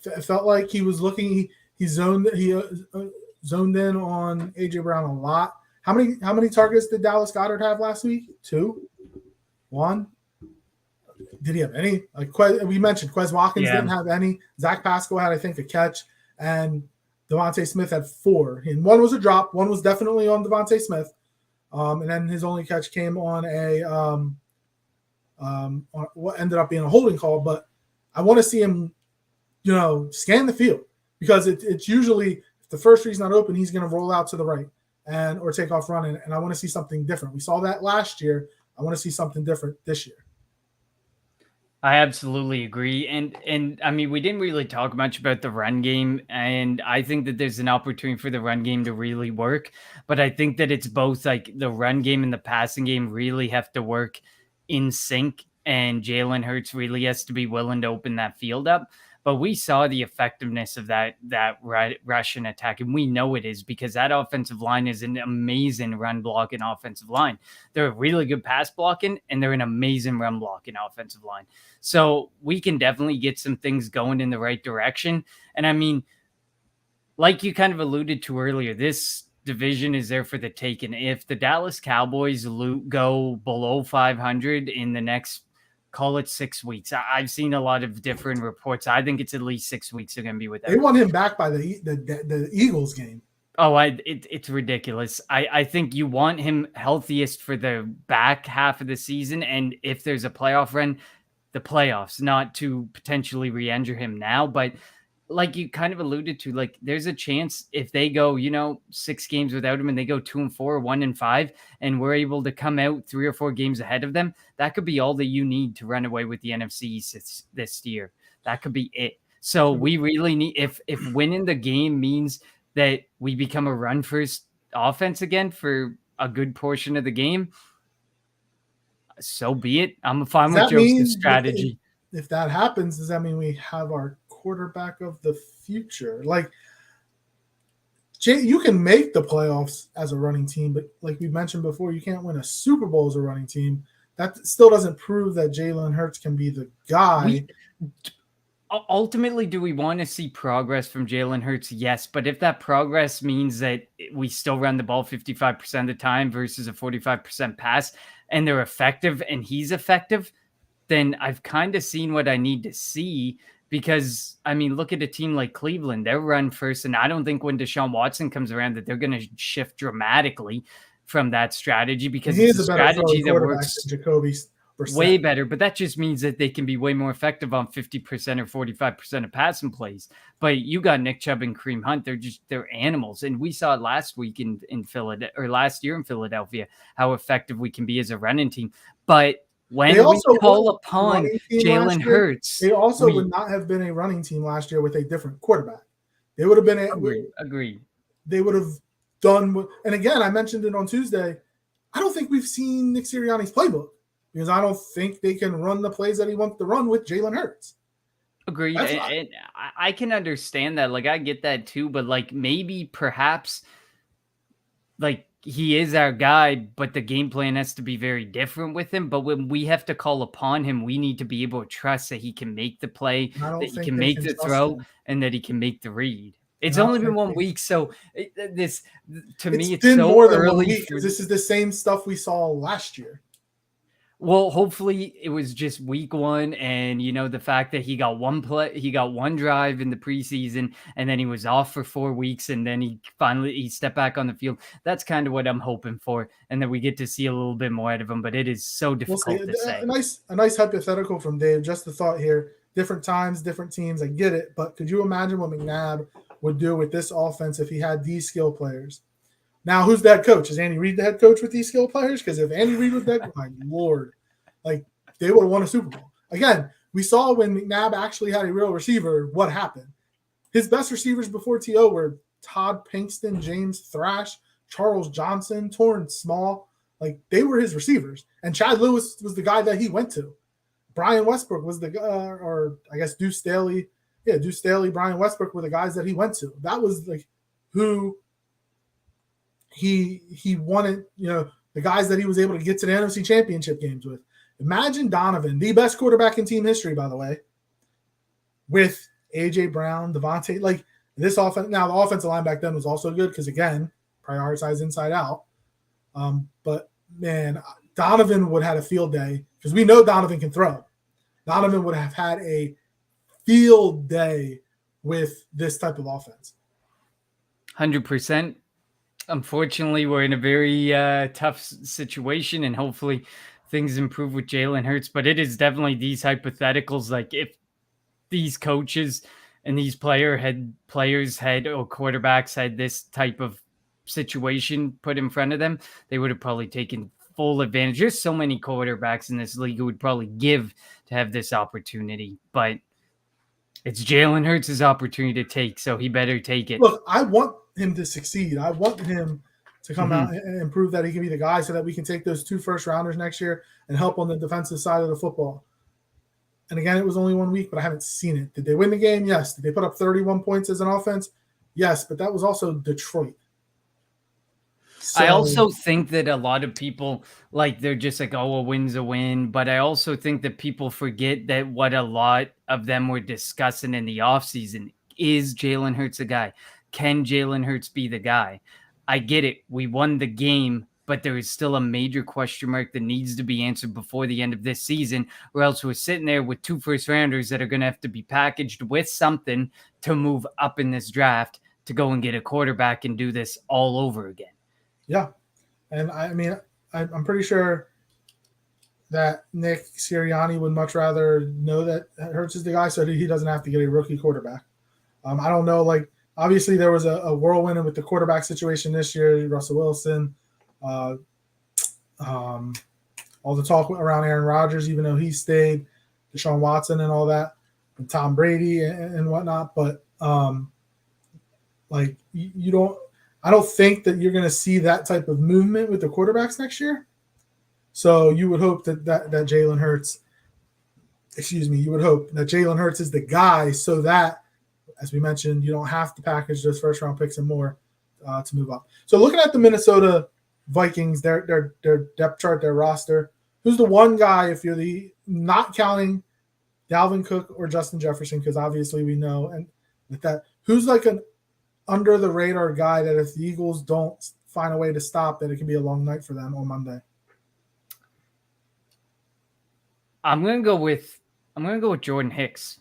It felt like he was looking. He zoned in on A.J. Brown a lot. How many targets did Dallas Goedert have last week? 2, 1. Did he have any? Like we mentioned, Quez Watkins didn't have any. Zach Pascal had, I think, a catch, and Devontae Smith had 4. And 1 was a drop. 1 was definitely on Devontae Smith, and then his only catch came on on what ended up being a holding call. But I want to see him, scan the field because it's usually if the first read's not open, he's going to roll out to the right or take off running. And I want to see something different. We saw that last year. I want to see something different this year. I absolutely agree. And I mean, we didn't really talk much about the run game, and I think that there's an opportunity for the run game to really work, but I think that it's both like the run game and the passing game really have to work in sync, and Jalen Hurts really has to be willing to open that field up. but we saw the effectiveness of that Russian attack, and we know it is because that offensive line is an amazing run blocking offensive line. They're a really good pass blocking, and they're an amazing run blocking offensive line. So we can definitely get some things going in the right direction. And I mean, like you kind of alluded to earlier, this division is there for the taking. If the Dallas Cowboys go below 500 in the next, call it 6 weeks, I've seen a lot of different reports. I think it's at least 6 weeks they're going to be with them. They want him back by the Eagles game. Oh, it's ridiculous. I think you want him healthiest for the back half of the season, and if there's a playoff run, the playoffs, not to potentially re-injure him now, but like you kind of alluded to, like there's a chance if they go, 6 games without him and they go 2-4, 1-5, and we're able to come out 3 or 4 games ahead of them, that could be all that you need to run away with the NFC East this year. That could be it. So we really need, if winning the game means that we become a run first offense again for a good portion of the game, so be it. I'm fine with Joseph's strategy. If that happens, does that mean we have our quarterback of the future? Like, you can make the playoffs as a running team, but like we mentioned before, you can't win a Super Bowl as a running team. That still doesn't prove that Jalen Hurts can be the guy. Ultimately, do we want to see progress from Jalen Hurts? Yes, but if that progress means that we still run the ball 55% of the time versus a 45% pass, and they're effective and he's effective, then I've kind of seen what I need to see. Because, I mean, look at a team like Cleveland. They're run first, and I don't think when Deshaun Watson comes around that they're going to shift dramatically from that strategy, because he it's is a a better strategy that works Jacoby way better. But that just means that they can be way more effective on 50% or 45% of passing plays. But you got Nick Chubb and Kareem Hunt. They're animals. And we saw it last week in Philadelphia, or last year in Philadelphia, how effective we can be as a running team. But when we call upon Jalen Hurts, they also would not have been a running team last year with a different quarterback. They would have been agreed. They would have done. And again, I mentioned it on Tuesday. I don't think we've seen Nick Sirianni's playbook, because I don't think they can run the plays that he wants to run with Jalen Hurts. Agreed. And I can understand that. Like, I get that too. But like, maybe perhaps like he is our guy, but the game plan has to be very different with him. But when we have to call upon him, we need to be able to trust that he can make the play, that he can make the throw, and that he can make the read. It's only been 1 week, so it's been so more than early. 1 week, because this is the same stuff we saw last year. Well, hopefully it was just week 1, and the fact that he got one drive in the preseason, and then he was off for 4 weeks, and then he stepped back on the field. That's kind of what I'm hoping for, and then we get to see a little bit more out of him. But it is so difficult to say. A nice hypothetical from Dave. Just a thought here: different times, different teams. I get it, but could you imagine what McNabb would do with this offense if he had these skill players? Now, who's the head coach? Is Andy Reid the head coach with these skill players? Because if Andy Reid was that, my Lord, like they would have won a Super Bowl. Again, we saw when McNabb actually had a real receiver, what happened. His best receivers before T.O. were Todd Pinkston, James Thrash, Charles Johnson, Torrance Small. Like, they were his receivers. And Chad Lewis was the guy that he went to. Brian Westbrook was the guy, or I guess Deuce Staley. Yeah, Deuce Staley, Brian Westbrook were the guys that he went to. That was like who he wanted, the guys that he was able to get to the NFC Championship games with. Imagine Donovan, the best quarterback in team history, by the way, with A.J. Brown, Devontae, like this offense. Now, the offensive line back then was also good because, again, prioritize inside out. But, man, Donovan would have had a field day because we know Donovan can throw. Donovan would have had a field day with this type of offense. 100%. Unfortunately, we're in a very tough situation, and hopefully things improve with Jalen Hurts. But it is definitely these hypotheticals. Like, if these coaches and these players had or quarterbacks had this type of situation put in front of them, they would have probably taken full advantage. There's so many quarterbacks in this league who would probably give to have this opportunity, but it's Jalen Hurts' opportunity to take, so he better take it. Look, I want him to succeed. I want him to come out and prove that he can be the guy so that we can take those 2 first-rounders next year and help on the defensive side of the football. And again, it was only 1 week, but I haven't seen it. Did they win the game? Yes. Did they put up 31 points as an offense? Yes, but that was also Detroit. I also think that a lot of people, like, they're just like, oh, a win's a win. But I also think that people forget that what a lot of them were discussing in the offseason is Jalen Hurts a guy? Can Jalen Hurts be the guy? I get it. We won the game, but there is still a major question mark that needs to be answered before the end of this season, or else we're sitting there with 2 first-rounders that are going to have to be packaged with something to move up in this draft to go and get a quarterback and do this all over again. Yeah. And I mean, I'm pretty sure that Nick Sirianni would much rather know that Hurts is the guy so he doesn't have to get a rookie quarterback. I don't know. Like, obviously, there was a whirlwind with the quarterback situation this year. Russell Wilson, all the talk around Aaron Rodgers, even though he stayed, Deshaun Watson and all that, and Tom Brady and whatnot. But, like, you don't – I don't think that you're going to see that type of movement with the quarterbacks next year. So you would hope that Jalen Hurts – you would hope that Jalen Hurts is the guy so that, as we mentioned, you don't have to package those first-round picks and more to move up. So looking at the Minnesota Vikings, their depth chart, their roster, who's the one guy, if you're not counting Dalvin Cook or Justin Jefferson, because obviously we know, and that who's like an under the radar guy that if the Eagles don't find a way to stop, that it can be a long night for them on Monday? I'm gonna go with Jordan Hicks.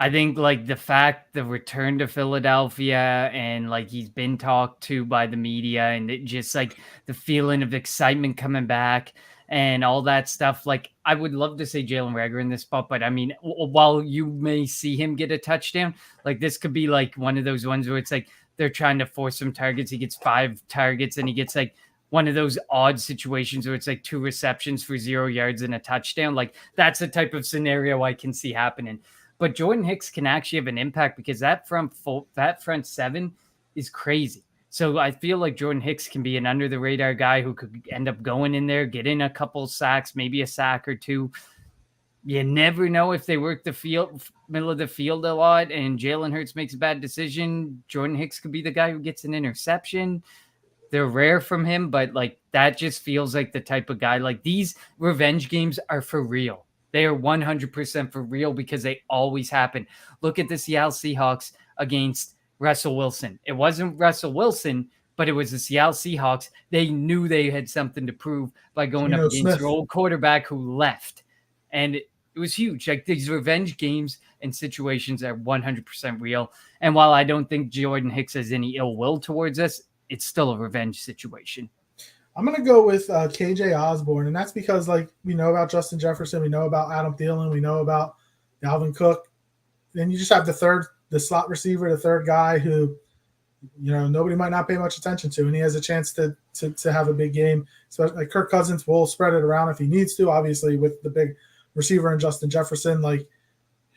I think like the return to Philadelphia and like he's been talked to by the media and it just like the feeling of excitement coming back and all that stuff. Like I would love to say Jalen Reagor in this spot, but I mean, while you may see him get a touchdown, like this could be like one of those ones where it's like they're trying to force some targets. He gets 5 targets and he gets like one of those odd situations where it's like 2 receptions for 0 yards and a touchdown. Like that's the type of scenario I can see happening. But Jordan Hicks can actually have an impact because that front 7 is crazy. So I feel like Jordan Hicks can be an under the radar guy who could end up going in there, getting a couple sacks, maybe a sack or 2. You never know if they work the middle of the field a lot and Jalen Hurts makes a bad decision. Jordan Hicks could be the guy who gets an interception. They're rare from him, but like that just feels like the type of guy. Like these revenge games are for real. They are 100% for real because they always happen. Look at the Seattle Seahawks against Russell Wilson. It wasn't Russell Wilson, but it was the Seattle Seahawks. They knew they had something to prove by going up against their old quarterback who left. And it was huge. Like these revenge games and situations are 100% real. And while I don't think Jordan Hicks has any ill will towards us, it's still a revenge situation. I'm going to go with KJ Osborne, and that's because, like, we know about Justin Jefferson, we know about Adam Thielen, we know about Dalvin Cook. Then you just have the slot receiver, the third guy who, you know, nobody might not pay much attention to, and he has a chance to have a big game. So, like, Kirk Cousins will spread it around if he needs to, obviously, with the big receiver and Justin Jefferson. Like,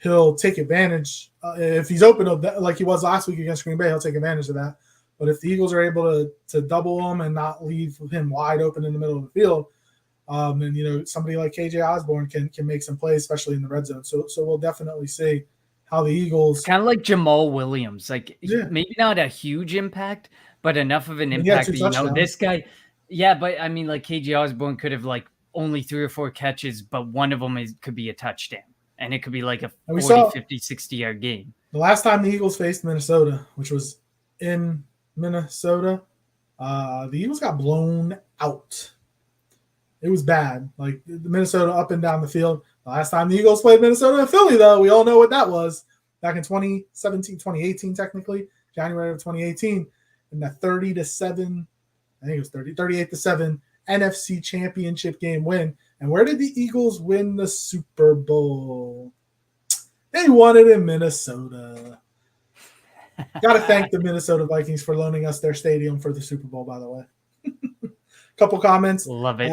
he'll take advantage. If he's open, like he was last week against Green Bay, he'll take advantage of that. But if the Eagles are able to double him and not leave him wide open in the middle of the field, and you know somebody like KJ Osborne can make some plays, especially in the red zone. So we'll definitely see how the Eagles kind of like Jamal Williams, like maybe not a huge impact, but enough of an impact that you know this guy. Yeah, but I mean, like KJ Osborne could have like only 3 or 4 catches, but one of them could be a touchdown, and it could be like a 40, 50, 60-yard game. The last time the Eagles faced Minnesota, which was in Minnesota, the Eagles got blown out. It was bad. Like the Minnesota up and down the field. The last time the Eagles played Minnesota and Philly, though, we all know what that was. Back in 2018, technically, January of 2018, in the 30-7, I think it was 38-7 NFC Championship game win. And where did the Eagles win the Super Bowl? They won it in Minnesota. Got to thank the Minnesota Vikings for loaning us their stadium for the Super Bowl, by the way. Couple comments. Love it.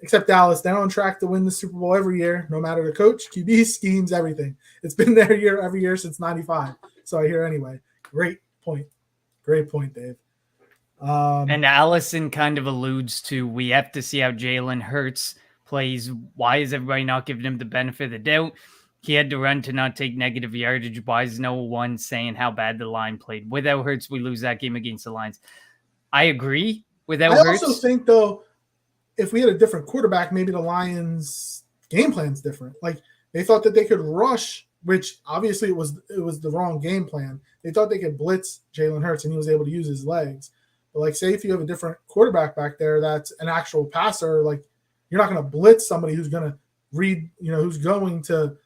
Except Dallas, they're on track to win the Super Bowl every year, no matter the coach, QB, schemes, everything. It's been their year every year since 95. So I hear anyway. Great point. Great point, Dave. And Allison kind of alludes to we have to see how Jalen Hurts plays. Why is everybody not giving him the benefit of the doubt? He had to run to not take negative yardage. Why is no one saying how bad the line played? Without Hurts, we lose that game against the Lions. I agree. Without I Hurts, also think, though, if we had a different quarterback, maybe the Lions' game plan's different. Like, they thought that they could rush, which obviously it was the wrong game plan. They thought they could blitz Jalen Hurts, and he was able to use his legs. But, like, say if you have a different quarterback back there that's an actual passer, like, you're not going to blitz somebody who's going to read, who's going to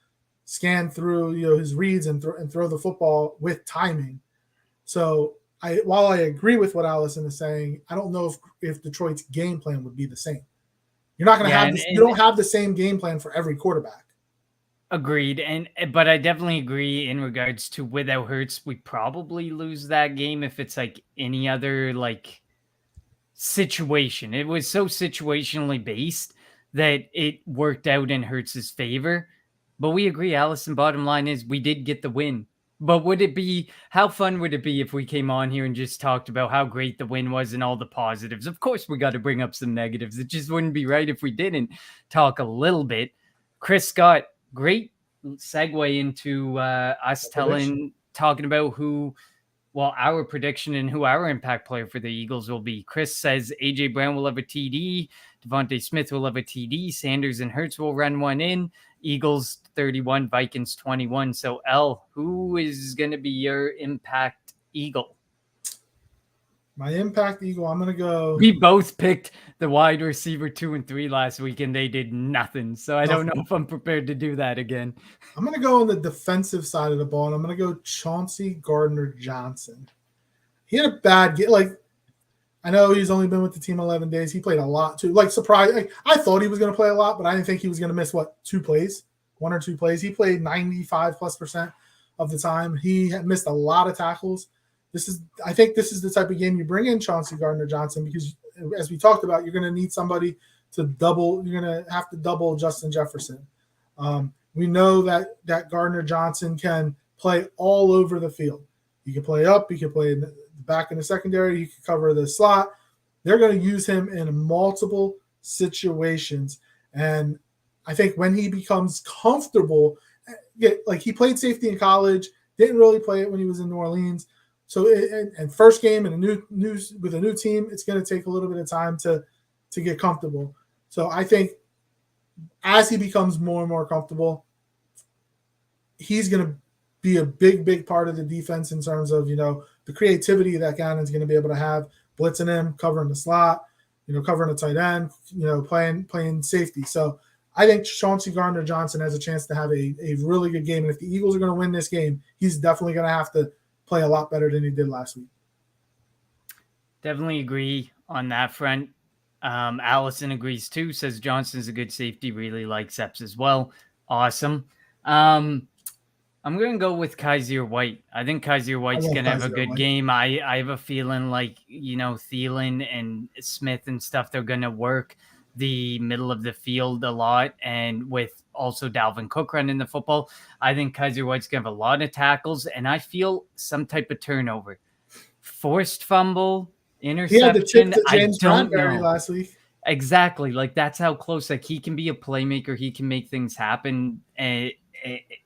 scan through, his reads and throw the football with timing. So while I agree with what Allison is saying, I don't know if Detroit's game plan would be the same. You're not going to have this. You don't have the same game plan for every quarterback. Agreed. But I definitely agree in regards to without Hurts, we probably lose that game if it's like any other like situation. It was so situationally based that it worked out in Hurts's favor. But we agree, Allison, bottom line is we did get the win. But how fun would it be if we came on here and just talked about how great the win was and all the positives? Of course, we got to bring up some negatives. It just wouldn't be right if we didn't talk a little bit. Chris Scott, great segue into us talking about our prediction and who our impact player for the Eagles will be. Chris says AJ Brown will have a TD, Devontae Smith will have a TD, Sanders and Hurts will run one in, Eagles 31, Vikings 21. So L, who is going to be your impact Eagle? My impact Eagle, I'm going to go. We both picked the wide receiver 2 and 3 last week, and they did nothing. So I don't know if I'm prepared to do that again. I'm going to go on the defensive side of the ball, and I'm going to go Chauncey Gardner-Johnson. He had a bad game. Like, I know he's only been with the team 11 days. He played a lot, too. Like, surprised. Like, I thought he was going to play a lot, but I didn't think he was going to miss, 2 plays? 1 or 2 plays. He played 95+% of the time. He had missed a lot of tackles. I think this is the type of game you bring in Chauncey Gardner-Johnson because, as we talked about, you're going to need somebody to double. You're going to have to double Justin Jefferson. We know that Gardner-Johnson can play all over the field. He can play up. He can play in the back in the secondary. He can cover the slot. They're going to use him in multiple situations. And I think when he becomes comfortable, like he played safety in college, didn't really play it when he was in New Orleans. So, and first game and with a new team, it's going to take a little bit of time to get comfortable. So I think as he becomes more and more comfortable, he's going to be a big part of the defense in terms of, the creativity that Gannon's going to be able to have, blitzing him, covering the slot, covering the tight end, playing safety. So I think Chauncey Gardner-Johnson has a chance to have a really good game. And if the Eagles are going to win this game, he's definitely going to have to play a lot better than he did last week. Definitely agree on that front. Allison agrees too, says Johnson's a good safety, really likes Epps as well. Awesome. I'm going to go with Kaiser White. I think Kaiser White's going to have a good game. I have a feeling like, Thielen and Smith and stuff, they're going to work the middle of the field a lot. And with also Dalvin Cook running the football, I think Kaiser White's going to have a lot of tackles. And I feel some type of turnover. Forced fumble, interception. He had the tip to James Bradbury last week. Exactly. Like, that's how close. Like, he can be a playmaker. He can make things happen.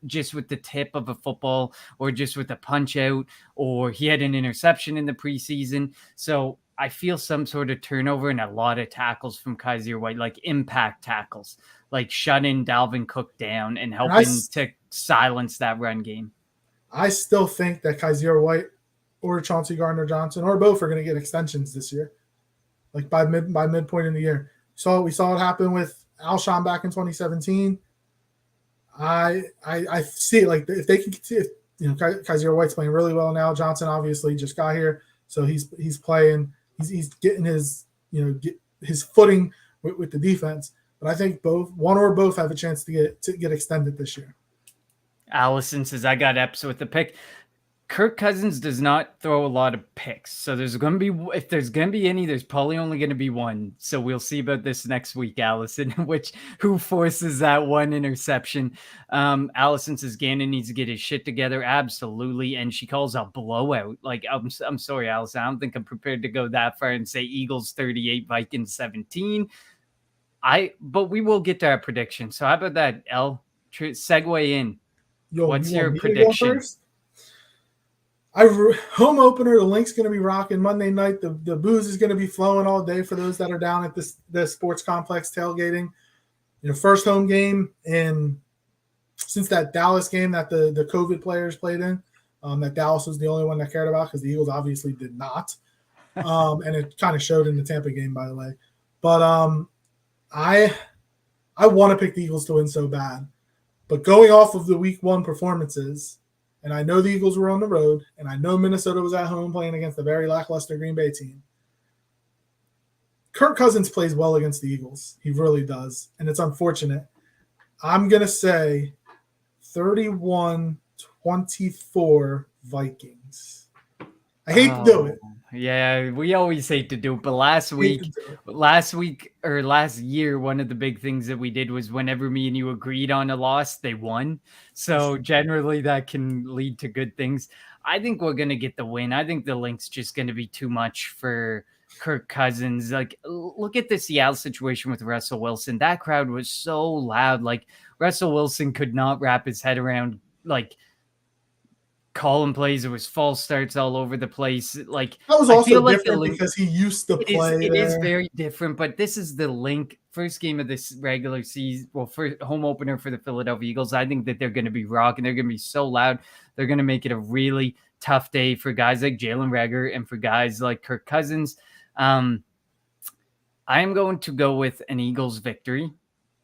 Just with the tip of a football or just with a punch out, or he had an interception in the preseason. So I feel some sort of turnover and a lot of tackles from Kaiser White, like impact tackles, like shutting Dalvin Cook down and helping to silence that run game. I still think that Kaiser White or Chauncey Gardner-Johnson or both are going to get extensions this year, like by midpoint in the year. So we saw it happen with Alshon back in 2017. I see it, like if they can, Kaiser White's playing really well now. Johnson obviously just got here, so he's playing. He's getting his his footing with the defense. But I think one or both have a chance to get extended this year. Allison says I got Epps with the pick. Kirk Cousins does not throw a lot of picks. So if there's going to be any, there's probably only going to be one. So we'll see about this next week, Allison, who forces that one interception. Allison says Gannon needs to get his shit together. Absolutely. And she calls a blowout. Like, I'm sorry, Allison. I don't think I'm prepared to go that far and say Eagles 38, Vikings 17. But we will get to our prediction. So how about that, Elle? segue in. Yo, What's you your want me to go prediction? first? Home opener. The Link's going to be rocking Monday night. The booze is going to be flowing all day for those that are down at the sports complex tailgating. First home game since that Dallas game that the COVID players played in. That Dallas was the only one that cared about because the Eagles obviously did not. And it kind of showed in the Tampa game, by the way. But I want to pick the Eagles to win so bad. But going off of the week 1 performances, and I know the Eagles were on the road, and I know Minnesota was at home playing against a very lackluster Green Bay team. Kirk Cousins plays well against the Eagles. He really does. And it's unfortunate. I'm going to say 31-24 Vikings. I hate to do it. Yeah, we always hate to do it, but last year, one of the big things that we did was whenever me and you agreed on a loss, they won. So generally that can lead to good things. I think we're going to get the win. I think the Link's just going to be too much for Kirk Cousins. Like, look at the Seattle situation with Russell Wilson. That crowd was so loud. Like, Russell Wilson could not wrap his head around, like, calling plays. It was false starts all over the place. Like, that was I also feel like different because he used to play. It is very different, but this is the Link first game of this regular season. Well, for home opener for the Philadelphia Eagles, I think that they're going to be rocking. They're going to be so loud. They're going to make it a really tough day for guys like Jalen Reagor and for guys like Kirk Cousins. I am going to go with an Eagles victory.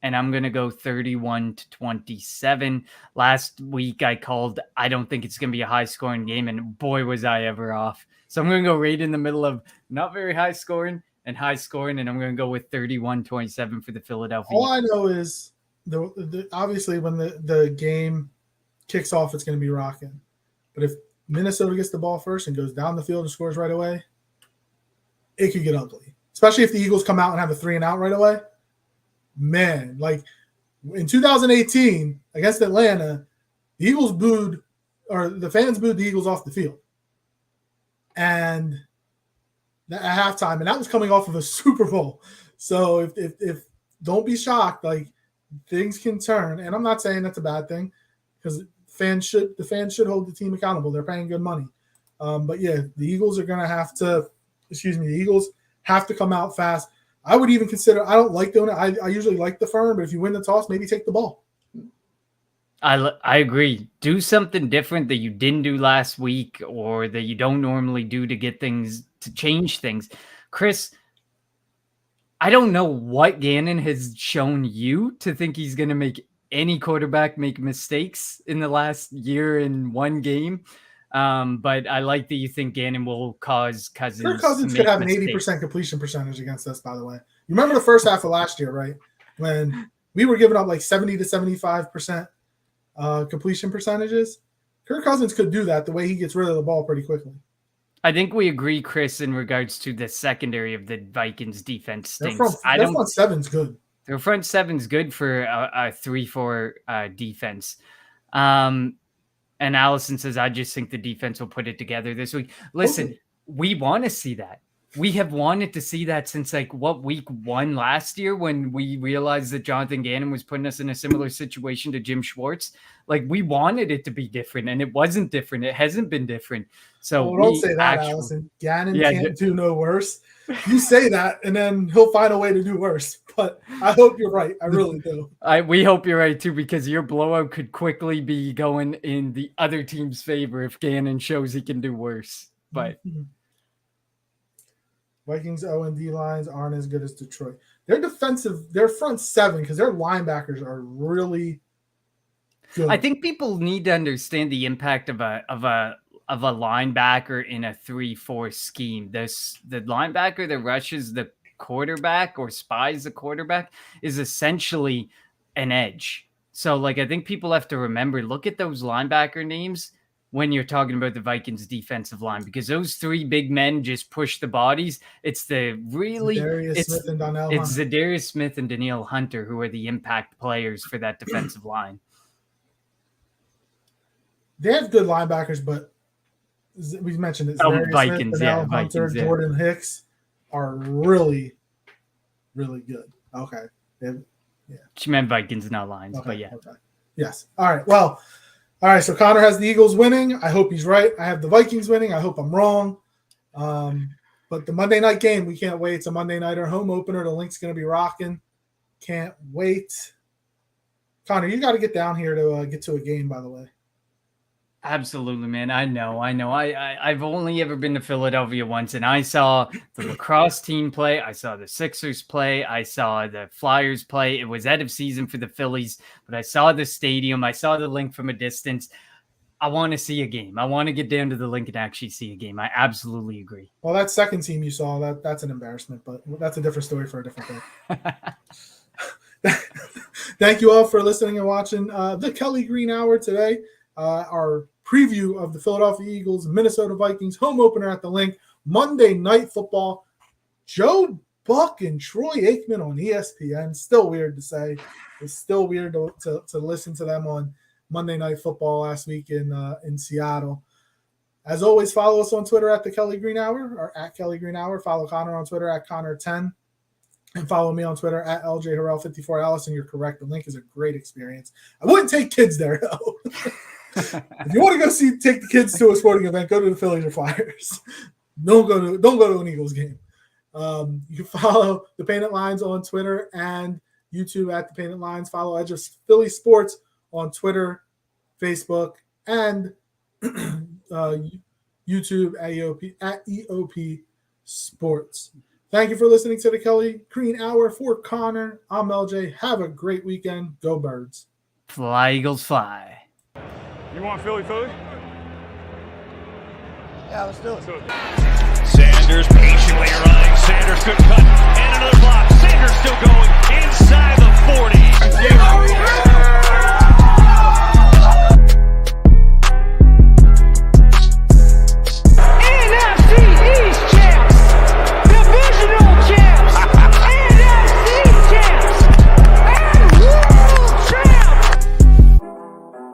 And I'm going to go 31-27. Last week I don't think it's going to be a high scoring game. And boy, was I ever off. So I'm going to go right in the middle of not very high scoring and high scoring. And I'm going to go with 31-27 for the Philadelphia. All I know is obviously when the game kicks off, it's going to be rocking. But if Minnesota gets the ball first and goes down the field and scores right away, it could get ugly. Especially if the Eagles come out and have a 3-and-out right away. Man, like in 2018 against Atlanta, the fans booed the Eagles off the field. And at halftime, and that was coming off of a Super Bowl. So if don't be shocked, like things can turn. And I'm not saying that's a bad thing because the fans should hold the team accountable. They're paying good money. But yeah, the Eagles are gonna have to come out fast. I would even consider, I don't like doing it. I usually like the firm, but if you win the toss, maybe take the ball. I agree. Do something different that you didn't do last week or that you don't normally do to get things, to change things. Chris, I don't know what Gannon has shown you to think he's going to make any quarterback make mistakes in the last year in one game. But I like that you think Gannon will cause Cousins. Kirk Cousins could have an 80% completion percentage against us, by the way. You remember the first half of last year, right? When we were giving up like 70 to 75% completion percentages. Kirk Cousins could do that the way he gets rid of the ball pretty quickly. I think we agree, Chris, in regards to the secondary of the Vikings defense stinks. Their front seven's good. Their front seven's good for a 3-4 defense. And Allison says, I just think the defense will put it together this week. Listen, we want to see that. We have wanted to see that since week 1 last year when we realized that Jonathan Gannon was putting us in a similar situation to Jim Schwartz. Like, we wanted it to be different, and it wasn't different. It hasn't been different. So don't say that, Allison. Gannon can't do no worse. You say that, and then he'll find a way to do worse. But I hope you're right. I really do. We hope you're right, too, because your blowout could quickly be going in the other team's favor if Gannon shows he can do worse. But Vikings O&D lines aren't as good as Detroit. Their front seven, because their linebackers are really good. I think people need to understand the impact of a linebacker in a 3-4 scheme. The linebacker that rushes the quarterback or spies the quarterback is essentially an edge. So, I think people have to remember, look at those linebacker names when you're talking about the Vikings defensive line, because those 3 big men just push the bodies. It's Zadarius Smith and Danielle Hunter who are the impact players for that defensive line. They have good linebackers, but we mentioned it. Vikings, Smith, Hunter, Jordan Hicks are really, really good. Okay. She meant Vikings, not lines, okay, but yeah. Okay. Yes. All right. Well, all right. So Connor has the Eagles winning. I hope he's right. I have the Vikings winning. I hope I'm wrong. But the Monday night game, we can't wait. It's a Monday nighter home opener. The link's going to be rocking. Can't wait. Connor, you got to get down here to get to a game, by the way. Absolutely, man. I know. I've only ever been to Philadelphia once, and I saw the lacrosse team play. I saw the Sixers play. I saw the Flyers play. It was out of season for the Phillies, but I saw the stadium. I saw the link from a distance. I want to see a game. I want to get down to the link and actually see a game. I absolutely agree. Well, that second team you saw, that's an embarrassment, but that's a different story for a different day. Thank you all for listening and watching the Kelly Green Hour today. Our preview of the Philadelphia Eagles, Minnesota Vikings home opener at the link, Monday Night Football. Joe Buck and Troy Aikman on ESPN. Still weird to say. It's still weird to listen to them on Monday Night Football last week in Seattle. As always, follow us on Twitter at the Kelly Green Hour or at Kelly Green Hour. Follow Connor on Twitter at Connor10. And follow me on Twitter at LJHarrell54. Allison, you're correct. The link is a great experience. I wouldn't take kids there, though. If you want to go take the kids to a sporting event, go to the Phillies or Flyers. Don't go to an Eagles game. You can follow the Painted Lines on Twitter and YouTube at the Painted Lines. Follow Edge of Philly Sports on Twitter, Facebook, and YouTube at EOP Sports. Thank you for listening to the Kelly Green Hour. For Connor, I'm LJ. Have a great weekend. Go Birds. Fly, Eagles, fly. You want Philly? Yeah, let's do it. Sanders patiently running. Sanders good cut. And another block. Sanders still going inside.